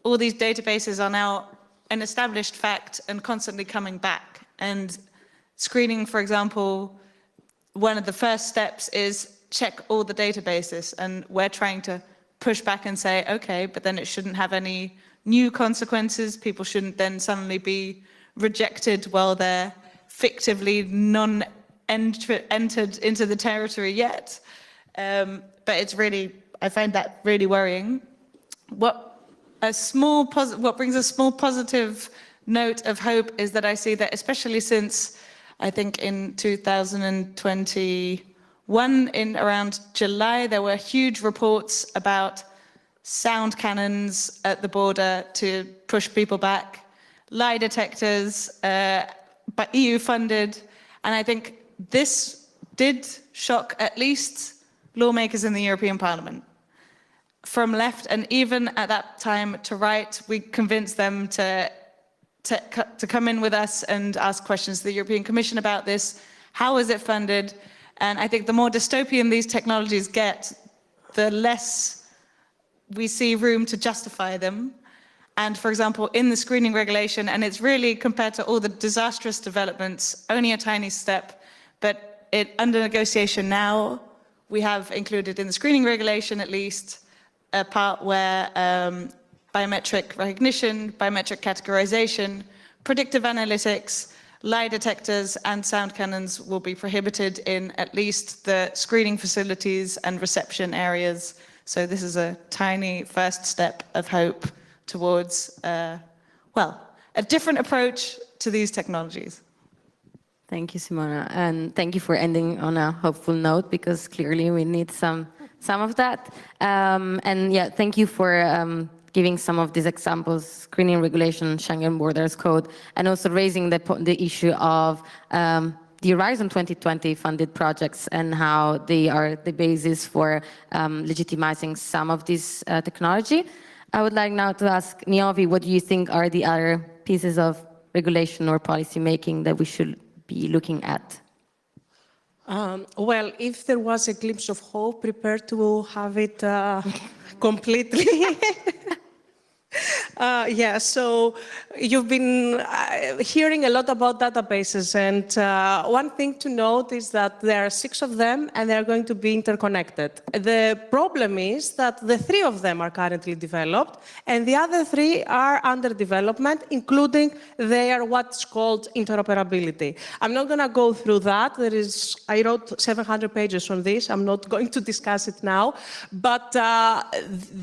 all these databases are now an established fact and constantly coming back. And screening, for example, one of the first steps is check all the databases, and we're trying to push back and say, okay, but then it shouldn't have any new consequences. People shouldn't then suddenly be rejected while they're fictively entered into the territory yet. But it's really, I find that really worrying. What brings a small positive note of hope is that I see that, especially since I think in 2021, in around July, there were huge reports about sound cannons at the border to push people back, lie detectors, but EU funded. And I think this did shock at least lawmakers in the European Parliament. From left and even at that time to right, we convinced them to come in with us and ask questions to the European Commission about this. How is it funded? And I think the more dystopian these technologies get, the less we see room to justify them. And for example, in the screening regulation, and it's really, compared to all the disastrous developments, only a tiny step, but under negotiation now, we have included in the screening regulation at least a part where biometric recognition, biometric categorization, predictive analytics, lie detectors and sound cannons will be prohibited in at least the screening facilities and reception areas. So this is a tiny first step of hope towards, well, a different approach to these technologies. Thank you, Simona, and thank you for ending on a hopeful note, because clearly we need some of that. And yeah, thank you for giving some of these examples: screening regulation, Schengen Borders Code, and also raising the issue of the Horizon 2020 funded projects and how they are the basis for legitimizing some of this technology. I would like now to ask Niovi, what do you think are the other pieces of regulation or policy making that we should be looking at? Well, if there was a glimpse of hope, prepare to have it completely Yeah, so you've been hearing a lot about databases, and one thing to note is that there are 6 of them, and they're going to be interconnected. The problem is that the 3 of them are currently developed, and the other 3 are under development, including their what's called interoperability. I'm not going to go through that. I wrote 700 pages on this. I'm not going to discuss it now, but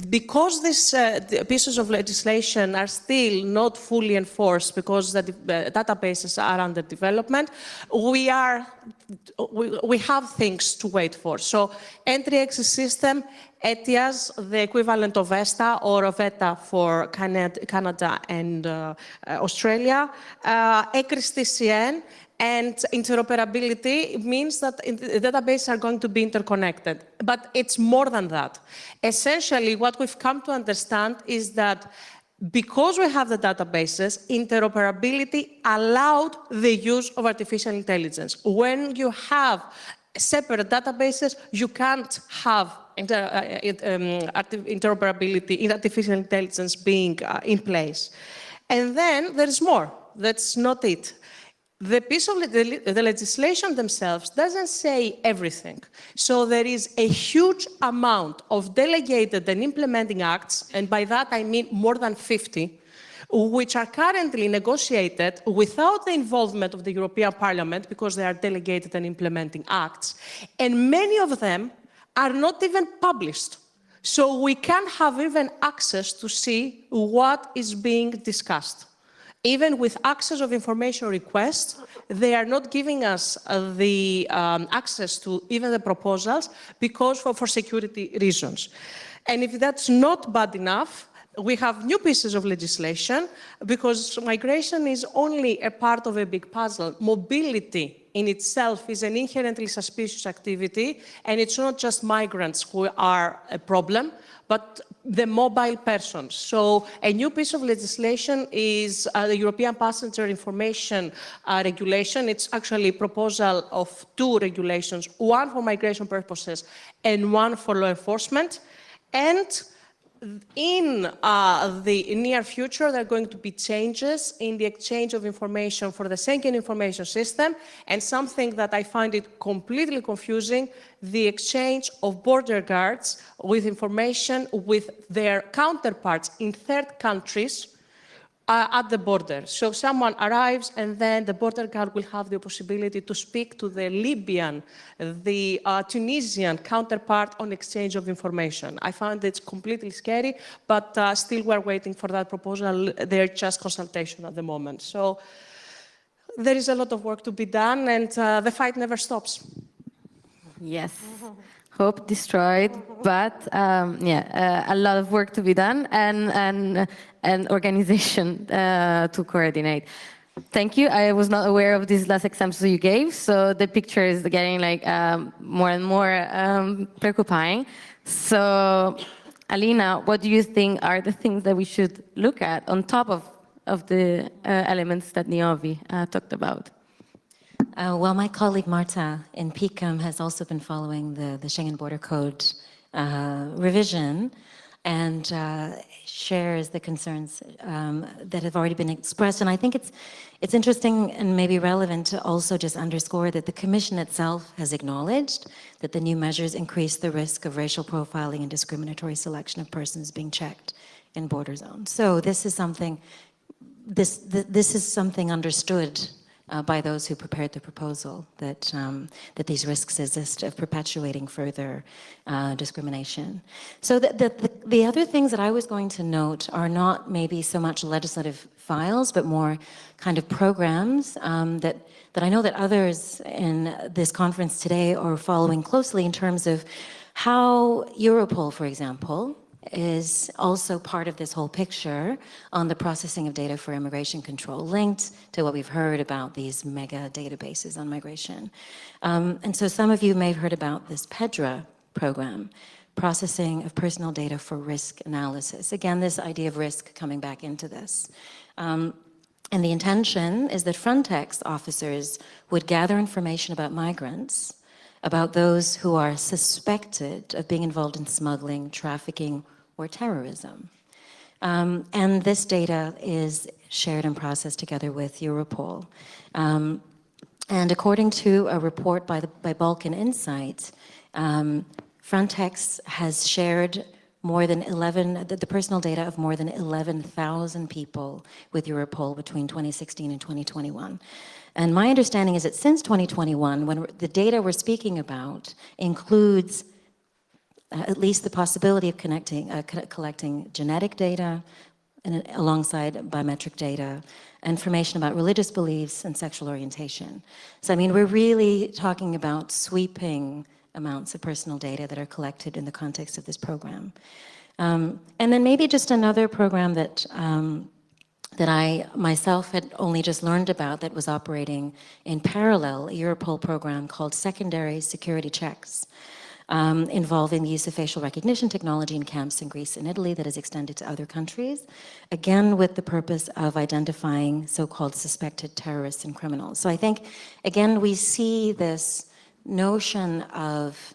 because these pieces of legislation are still not fully enforced because the databases are under development, we have things to wait for. So entry-exit system, ETIAS, the equivalent of ESTA or of ETA for Canada and Australia, ECRIS TCN, and interoperability means that the databases are going to be interconnected. But it's more than that. Essentially, what we've come to understand is that because we have the databases, interoperability allowed the use of artificial intelligence. When you have separate databases, you can't have interoperability in artificial intelligence being in place. And then there's more. That's not it. The piece of the legislation themselves doesn't say everything. So there is a huge amount of delegated and implementing acts, and by that I mean more than 50, which are currently negotiated without the involvement of the European Parliament because they are delegated and implementing acts. And many of them are not even published. So we can't have even access to see what is being discussed. Even with access of information requests, they are not giving us the access to even the proposals because for security reasons. And if that's not bad enough, we have new pieces of legislation because migration is only a part of a big puzzle. Mobility in itself is an inherently suspicious activity, and it's not just migrants who are a problem, but the mobile persons. So a new piece of legislation is the European Passenger Information Regulation. It's actually a proposal of 2 regulations, one for migration purposes and one for law enforcement. And in the near future, there are going to be changes in the exchange of information for the Schengen information system, and something that I find it completely confusing, the exchange of border guards with information with their counterparts in third countries at the border. So someone arrives and then the border guard will have the possibility to speak to the Libyan, the Tunisian counterpart on exchange of information. I find it completely scary, but still we're waiting for that proposal. They're just consultation at the moment. So there is a lot of work to be done, and the fight never stops. Yes. Hope destroyed, but a lot of work to be done and organization to coordinate. Thank you. I was not aware of these last examples you gave, so the picture is getting like more and more preoccupying. So, Alina, what do you think are the things that we should look at on top of the elements that Niovi talked about? Well, my colleague Marta in PICAM has also been following the Schengen Border Code revision and shares the concerns that have already been expressed. And I think it's interesting and maybe relevant to also just underscore that the Commission itself has acknowledged that the new measures increase the risk of racial profiling and discriminatory selection of persons being checked in border zones. So this is something, this is something understood by those who prepared the proposal, that these risks exist of perpetuating further discrimination. So the other things that I was going to note are not maybe so much legislative files, but more kind of programs that I know that others in this conference today are following closely in terms of how Europol, for example, is also part of this whole picture on the processing of data for immigration control, linked to what we've heard about these mega databases on migration. And so some of you may have heard about this PEDRA program, processing of personal data for risk analysis. Again, this idea of risk coming back into this. And the intention is that Frontex officers would gather information about migrants, about those who are suspected of being involved in smuggling, trafficking, or terrorism. And this data is shared and processed together with Europol. And according to a report by Balkan Insight, Frontex has shared more than the personal data of more than 11,000 people with Europol between 2016 and 2021. And my understanding is that since 2021, when the data we're speaking about includes at least the possibility of collecting genetic data and alongside biometric data, information about religious beliefs and sexual orientation. So, I mean, we're really talking about sweeping amounts of personal data that are collected in the context of this program. And then maybe just another program that I myself had only just learned about that was operating in parallel, a Europol program called Secondary Security Checks, involving the use of facial recognition technology in camps in Greece and Italy that is extended to other countries, again with the purpose of identifying so-called suspected terrorists and criminals. So I think, again, we see this notion of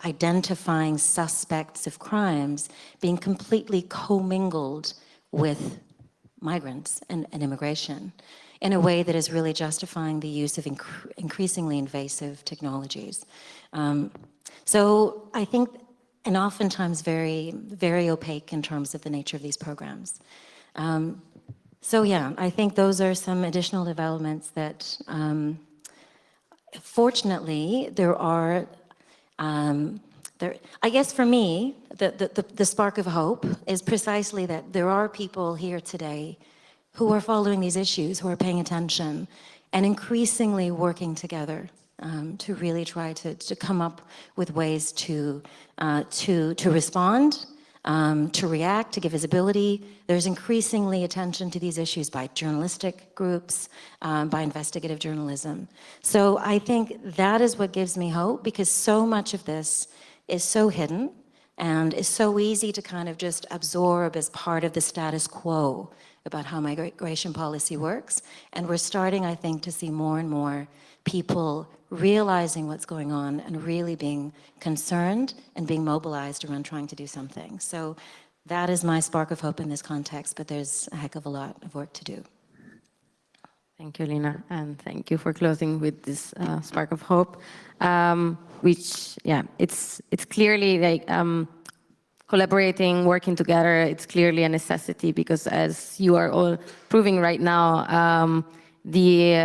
identifying suspects of crimes being completely commingled with migrants and immigration in a way that is really justifying the use of increasingly invasive technologies. So I think, and oftentimes very, very opaque in terms of the nature of these programs. So yeah, I think those are some additional developments that, fortunately, there are, I guess for me, the spark of hope is precisely that there are people here today who are following these issues, who are paying attention, and increasingly working together to really try to come up with ways to respond, to react, to give visibility. There's increasingly attention to these issues by journalistic groups, by investigative journalism. So I think that is what gives me hope, because so much of this is so hidden and is so easy to kind of just absorb as part of the status quo about how migration policy works. And we're starting, I think, to see more and more people realizing what's going on and really being concerned and being mobilized around trying to do something. So that is my spark of hope in this context, but there's a heck of a lot of work to do. Thank you, Lina, and thank you for closing with this spark of hope, which, yeah, it's clearly like collaborating, working together. It's clearly a necessity because, as you are all proving right now, the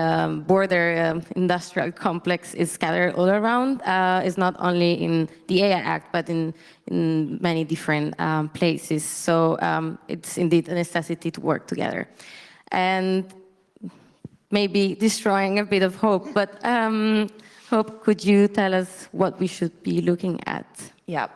border industrial complex is scattered all around. It's not only in the AI Act, but in many different places. So it's indeed a necessity to work together. And maybe destroying a bit of hope, but Hope, could you tell us what we should be looking at? Yeah,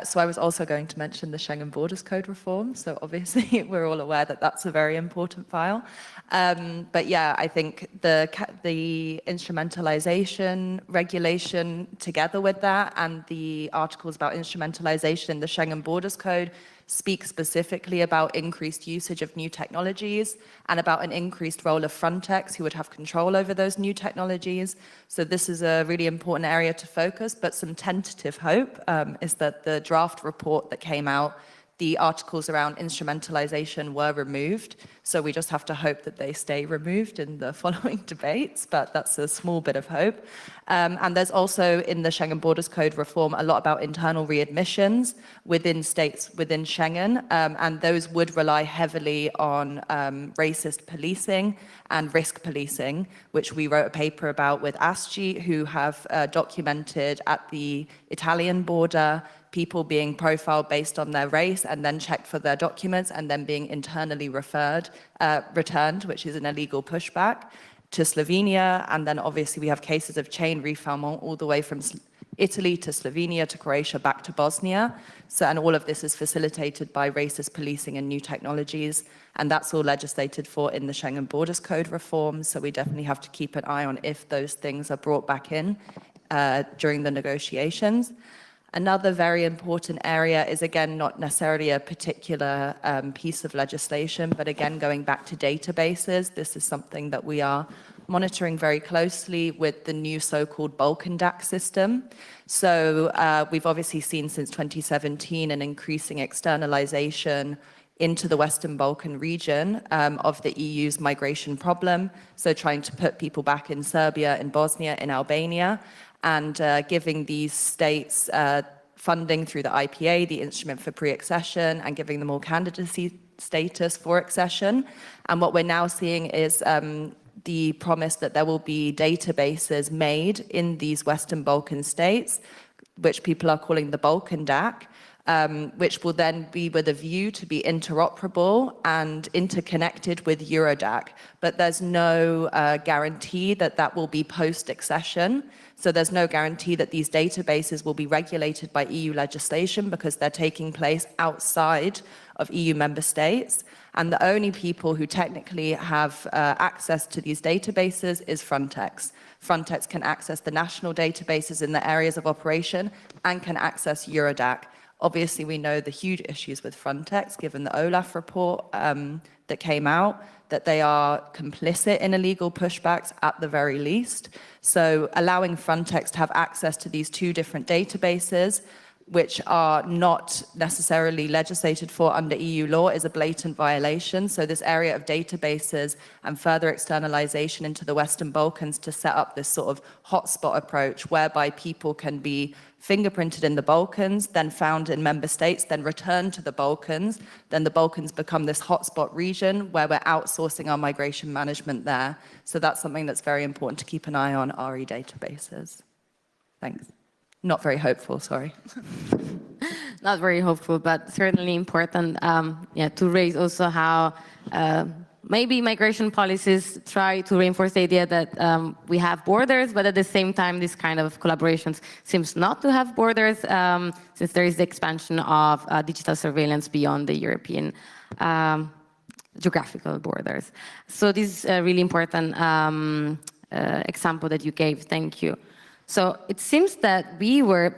so I was also going to mention the Schengen Borders Code reform. So obviously we're all aware that that's a very important file. But yeah, I think the instrumentalization regulation together with that and the articles about instrumentalization in the Schengen Borders Code speak specifically about increased usage of new technologies and about an increased role of Frontex, who would have control over those new technologies. So this is a really important area to focus, but some tentative hope is that the draft report that came out, the articles around instrumentalization were removed. So we just have to hope that they stay removed in the following debates, but that's a small bit of hope. And there's also in the Schengen Borders Code reform a lot about internal readmissions within states within Schengen, and those would rely heavily on racist policing and risk policing, which we wrote a paper about with ASCI, who have documented at the Italian border people being profiled based on their race and then checked for their documents and then being internally returned, which is an illegal pushback, to Slovenia. And then obviously we have cases of chain refoulement all the way from Italy to Slovenia to Croatia back to Bosnia. So, and all of this is facilitated by racist policing and new technologies. And that's all legislated for in the Schengen Borders Code reform. So we definitely have to keep an eye on if those things are brought back in during the negotiations. Another very important area is, again, not necessarily a particular piece of legislation, but again, going back to databases, this is something that we are monitoring very closely with the new so-called Balkan DAC system. So we've obviously seen since 2017 an increasing externalization into the Western Balkan region of the EU's migration problem. So trying to put people back in Serbia, in Bosnia, in Albania, and giving these states funding through the IPA, the Instrument for Pre-Accession, and giving them all candidacy status for accession. And what we're now seeing is the promise that there will be databases made in these Western Balkan states, which people are calling the Balkan DAC, which will then be with a view to be interoperable and interconnected with Eurodac. But there's no guarantee that that will be post-accession. So there's no guarantee that these databases will be regulated by EU legislation because they're taking place outside of EU member states. And the only people who technically have access to these databases is Frontex. Frontex can access the national databases in the areas of operation and can access Eurodac. Obviously, we know the huge issues with Frontex, given the Olaf report that came out, that they are complicit in illegal pushbacks at the very least. So allowing Frontex to have access to these two different databases, which are not necessarily legislated for under EU law, is a blatant violation. So this area of databases and further externalization into the Western Balkans to set up this sort of hotspot approach whereby people can be fingerprinted in the Balkans, then found in member states, then returned to the Balkans. Then the Balkans become this hotspot region where we're outsourcing our migration management there. So that's something that's very important to keep an eye on, RE databases. Thanks. Not very hopeful, sorry. Not very hopeful, but certainly important to raise also how maybe migration policies try to reinforce the idea that we have borders, but at the same time, this kind of collaborations seems not to have borders, since there is the expansion of digital surveillance beyond the European geographical borders. So this is a really important example that you gave. Thank you. So it seems that we were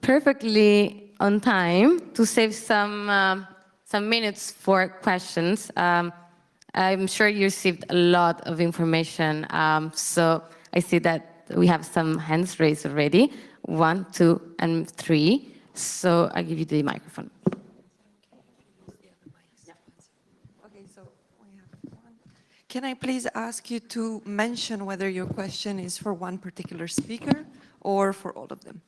perfectly on time to save some minutes for questions. I'm sure you received a lot of information. So I see that we have some hands raised already. 1, 2, and 3. So I give you the microphone. Okay, so we have one. Can I please ask you to mention whether your question is for one particular speaker or for all of them?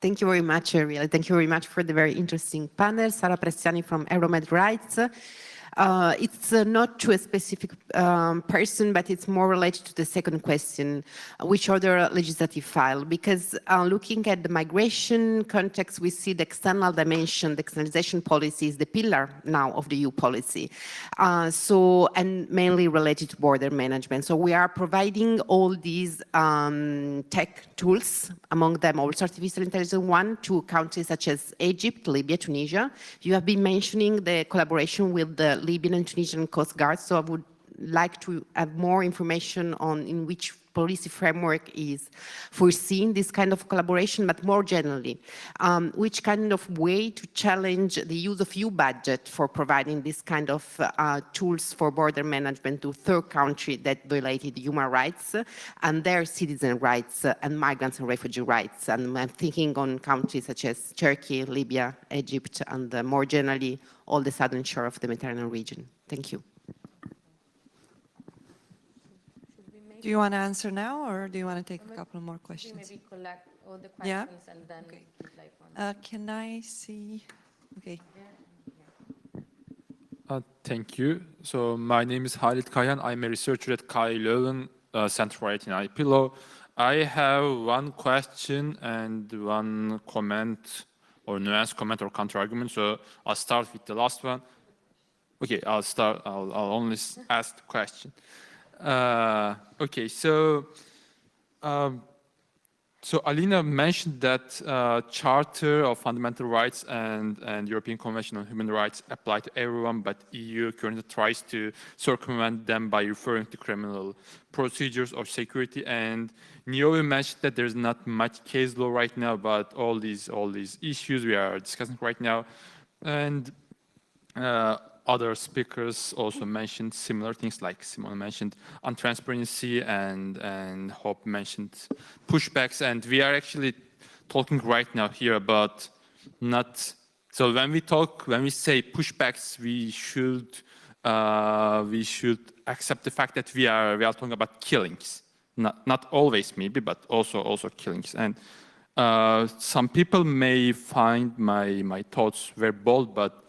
Thank you very much, really. Thank you very much for the very interesting panel. Sara Pressiani from Euromed Rights. It's not to a specific person, but it's more related to the second question, which other legislative file? Because looking at the migration context, we see the external dimension, the externalization policy is the pillar now of the EU policy. And mainly related to border management. So we are providing all these tech tools, among them also artificial intelligence one, to countries such as Egypt, Libya, Tunisia. You have been mentioning the collaboration with the Libyan and Tunisian Coast Guard, so I would like to have more information on in which policy framework is foreseeing this kind of collaboration, but more generally, which kind of way to challenge the use of EU budget for providing this kind of tools for border management to third country that violated human rights and their citizen rights and migrants and refugee rights. And I'm thinking on countries such as Turkey, Libya, Egypt, and more generally, all the southern shore of the Mediterranean region. Thank you. Do you want to answer now, or do you want to take a couple more questions? Maybe collect all the questions Yeah? and then Okay. reply for Can I see? Okay. Thank you. So my name is Halit Kayan. I'm a researcher at KU Leuven Center for IT and IP Law. I have one question and one comment or nuance comment or counter argument. So I'll start with the last one. Okay, I'll only ask the question. Okay, so So Alina mentioned that Charter of Fundamental Rights and European Convention on Human Rights apply to everyone, but EU currently tries to circumvent them by referring to criminal procedures or security. And Niobe mentioned that there's not much case law right now about all these issues we are discussing right now. And other speakers also mentioned similar things, like Simone mentioned untransparency and Hope mentioned pushbacks. And we are actually talking right now here about not, so when we say pushbacks, we should accept the fact that we are talking about killings. Not always maybe, but also killings. And some people may find my thoughts very bold, but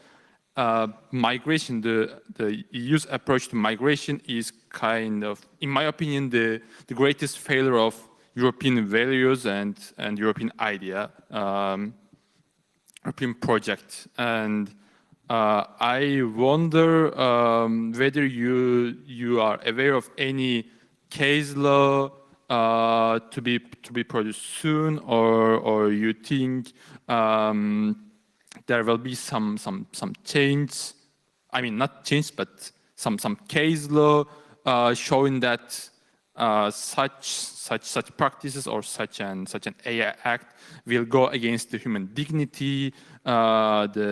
migration, the EU's approach to migration is kind of, in my opinion, the greatest failure of European values and European idea, European project. And I wonder whether you are aware of any case law to be produced soon, or you think there will be some change. I mean, not change, but some case law showing that such practices or such an AI act will go against the human dignity, the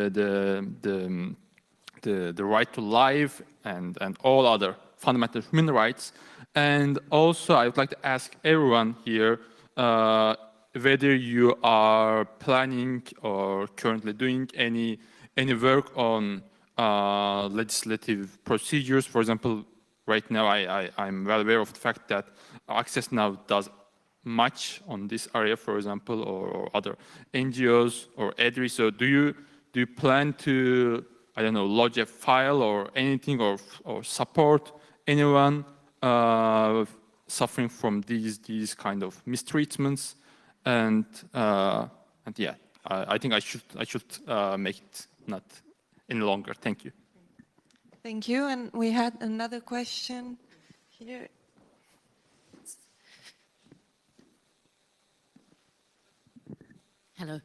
right to life, and all other fundamental human rights. And also, I would like to ask everyone here whether you are planning or currently doing any work on legislative procedures. For example, right now I'm well aware of the fact that Access Now does much on this area, for example, or other NGOs or EDRI. So do you plan to, I don't know, lodge a file or anything, or support anyone suffering from these kind of mistreatments? And yeah, I think I should make it not any longer. Thank you. Thank you. And we had another question here. Hello.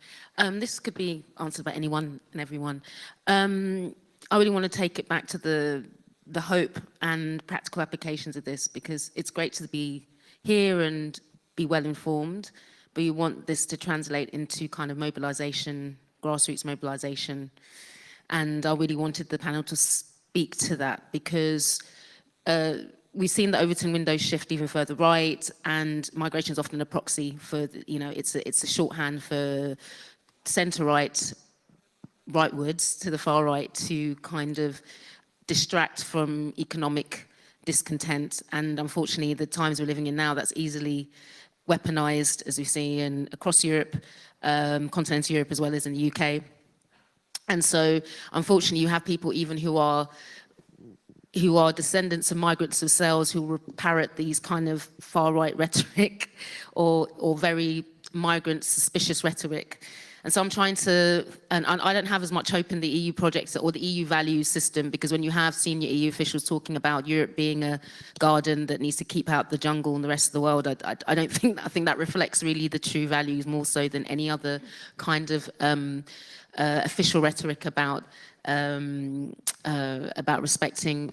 This could be answered by anyone and everyone. I really want to take it back to the hope and practical applications of this, because it's great to be here and be well informed, but you want this to translate into kind of mobilization, grassroots mobilization. And I really wanted the panel to speak to that, because we've seen the Overton window shift even further right, and migration is often a proxy for, it's a shorthand for centre-right, rightwards to the far right, to kind of distract from economic discontent. And unfortunately, the times we're living in now, that's easily weaponized, as we see across Europe, continental Europe, as well as in the UK. And so, unfortunately, you have people even who are descendants of migrants themselves, who will parrot these kind of far-right rhetoric or very migrant suspicious rhetoric. And so I'm trying to, and I don't have as much hope in the EU projects or the EU values system, because when you have senior EU officials talking about Europe being a garden that needs to keep out the jungle and the rest of the world, I don't think, I think that reflects really the true values more so than any other kind of official rhetoric about respecting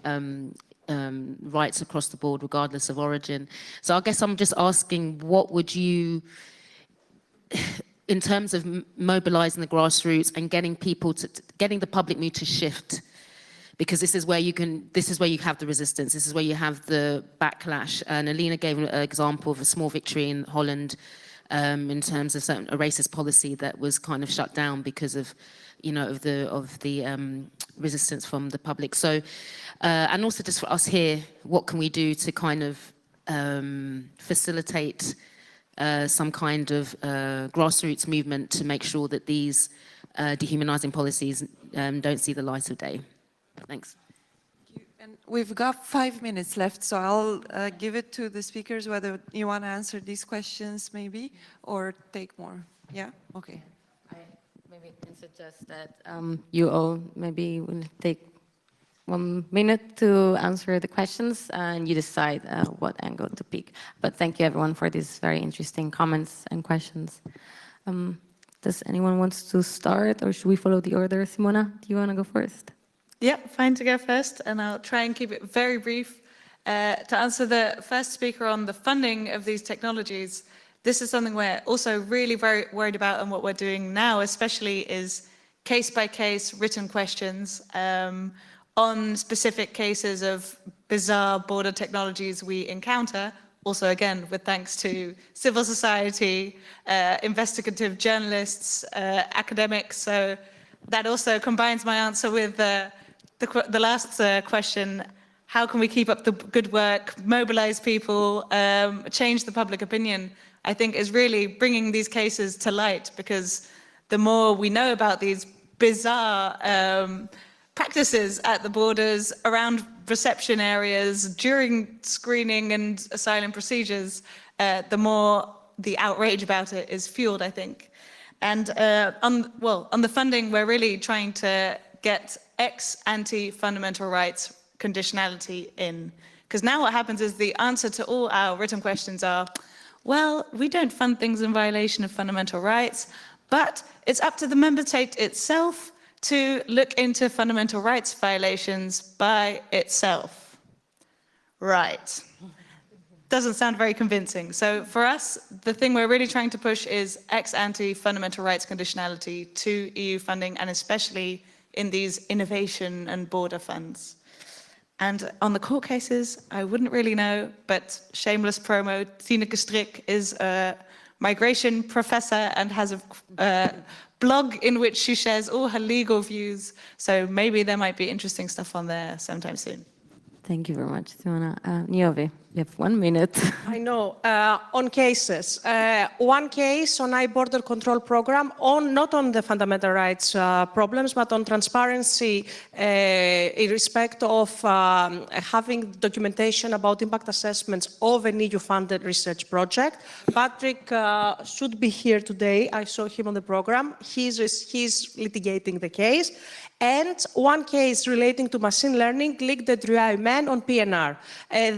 rights across the board, regardless of origin. So I guess I'm just asking, what would you, in terms of mobilizing the grassroots and getting people to, getting the public mood to shift, because this is where you have the resistance, this is where you have the backlash. And Alina gave an example of a small victory in Holland in terms of a racist policy that was kind of shut down because of, of the resistance from the public. So, and also just for us here, what can we do to kind of facilitate some kind of grassroots movement to make sure that these dehumanizing policies don't see the light of day? Thanks. Thank you. And we've got 5 minutes left, so I'll give it to the speakers, whether you want to answer these questions maybe, or take more. Yeah? Okay. I maybe can suggest that you all maybe will take 1 minute to answer the questions, and you decide what angle to pick. But thank you, everyone, for these very interesting comments and questions. Does anyone want to start, or should we follow the order? Simona, do you want to go first? Yeah, fine to go first, and I'll try and keep it very brief. To answer the first speaker on the funding of these technologies, this is something we're also really very worried about, and what we're doing now especially is case-by-case written questions on specific cases of bizarre border technologies we encounter. Also, again, with thanks to civil society, investigative journalists, academics. So that also combines my answer with the last question. How can we keep up the good work, mobilize people, change the public opinion? I think is really bringing these cases to light, because the more we know about these bizarre practices at the borders, around reception areas, during screening and asylum procedures, the more the outrage about it is fueled, I think. And on the funding, we're really trying to get ex-ante fundamental rights conditionality in. Because now what happens is the answer to all our written questions are, well, we don't fund things in violation of fundamental rights, but it's up to the member state itself to look into fundamental rights violations by itself. Right. Doesn't sound very convincing. So for us, the thing we're really trying to push is ex-ante fundamental rights conditionality to EU funding, and especially in these innovation and border funds. And on the court cases, I wouldn't really know, but shameless promo, Tineke Strik is a migration professor and has a blog in which she shares all her legal views. So maybe there might be interesting stuff on there sometime soon. Thank you very much, Simona. Niobe, you have 1 minute. I know. On cases, one case on border control program, not on the fundamental rights problems, but on transparency in respect of having documentation about impact assessments of an EU-funded research project. Patrick should be here today. I saw him on the program. He's litigating the case. And one case relating to machine learning, Ligue des droits humains on PNR.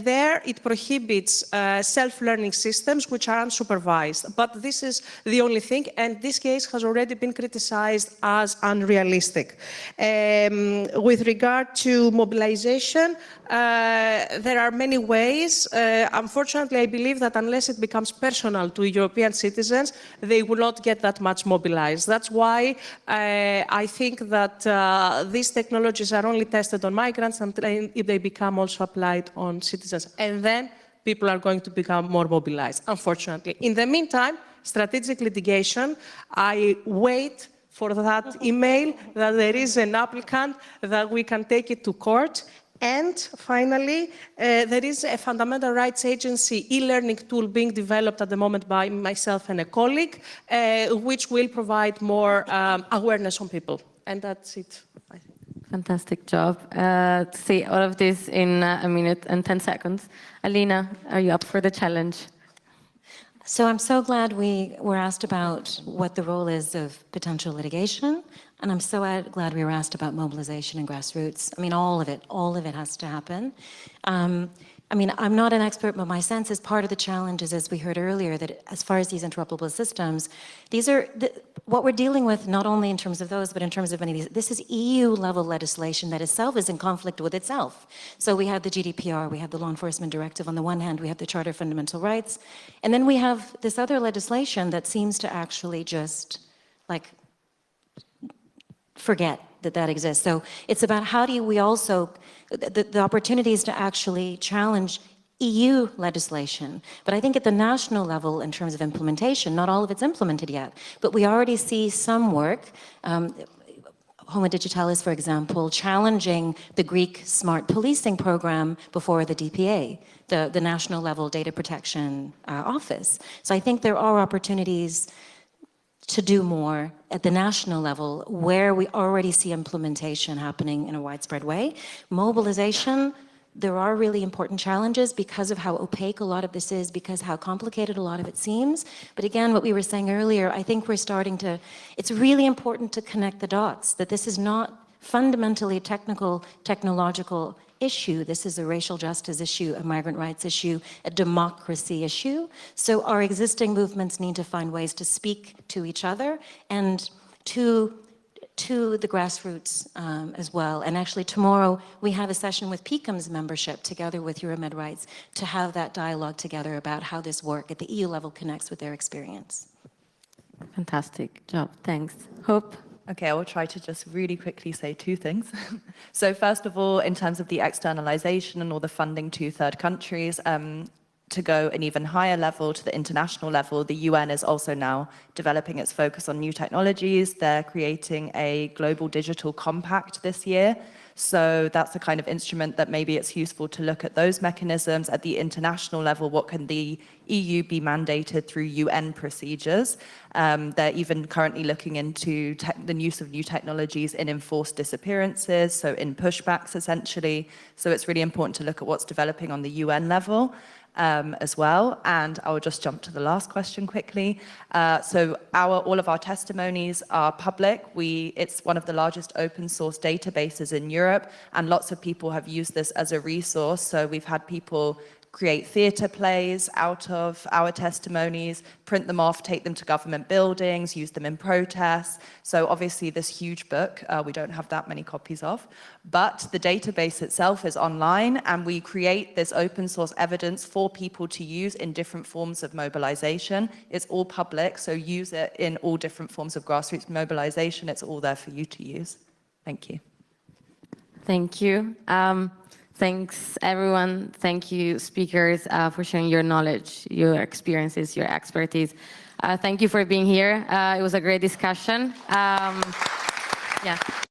There it prohibits self-learning systems which are unsupervised. But this is the only thing, and this case has already been criticized as unrealistic. With regard to mobilization, there are many ways. Unfortunately, I believe that unless it becomes personal to European citizens, they will not get that much mobilized. That's why I think that these technologies are only tested on migrants until if they become also applied on citizens. And then people are going to become more mobilized, unfortunately. In the meantime, strategic litigation, I wait for that email that there is an applicant, that we can take it to court. And finally, there is a fundamental rights agency e-learning tool being developed at the moment by myself and a colleague, which will provide more awareness on people. And that's it, I think. Fantastic job. To say all of this in 1 minute and 10 seconds. Alina, are you up for the challenge? So I'm so glad we were asked about what the role is of potential litigation, and I'm so glad we were asked about mobilization and grassroots. I mean, all of it has to happen. I mean, I'm not an expert, but my sense is part of the challenge is, as we heard earlier, that as far as these interoperable systems, these are what we're dealing with, not only in terms of those, but in terms of many of these. This is EU-level legislation that itself is in conflict with itself. So we have the GDPR, we have the Law Enforcement Directive on the one hand, we have the Charter of Fundamental Rights, and then we have this other legislation that seems to actually just, like, forget that exists. So it's about how do we also, the opportunities to actually challenge EU legislation. But I think at the national level, in terms of implementation, not all of it's implemented yet, but we already see some work. Homo Digitalis, for example, challenging the Greek smart policing program before the DPA, the national level data protection office. So I think there are opportunities to do more at the national level where we already see implementation happening in a widespread way. Mobilization, there are really important challenges because of how opaque a lot of this is, because how complicated a lot of it seems. But again, what we were saying earlier, I think we're starting to, it's really important to connect the dots, that this is not fundamentally technological issue. This is a racial justice issue, a migrant rights issue, a democracy issue. So our existing movements need to find ways to speak to each other and to the grassroots as well. And actually tomorrow we have a session with PICUM's membership together with Euromed Rights to have that dialogue together about how this work at the EU level connects with their experience. Fantastic job. Thanks. Hope. Okay, I will try to just really quickly say two things. So first of all, in terms of the externalization and all the funding to third countries, to go an even higher level, to the international level, the UN is also now developing its focus on new technologies. They're creating a global digital compact this year. So that's the kind of instrument that maybe it's useful to look at those mechanisms at the international level. What can the EU be mandated through UN procedures? They're even currently looking into the use of new technologies in enforced disappearances, so in pushbacks essentially. So it's really important to look at what's developing on the UN level. As well. And I will just jump to the last question quickly. So all of our testimonies are public. It's one of the largest open source databases in Europe, and lots of people have used this as a resource. So we've had people create theatre plays out of our testimonies, print them off, take them to government buildings, use them in protests. So obviously this huge book, we don't have that many copies of, but the database itself is online, and we create this open source evidence for people to use in different forms of mobilization. It's all public, so use it in all different forms of grassroots mobilization. It's all there for you to use. Thank you. Thank you. Thanks, everyone. Thank you, speakers, for sharing your knowledge, your experiences, your expertise. Thank you for being here. It was a great discussion. Yeah.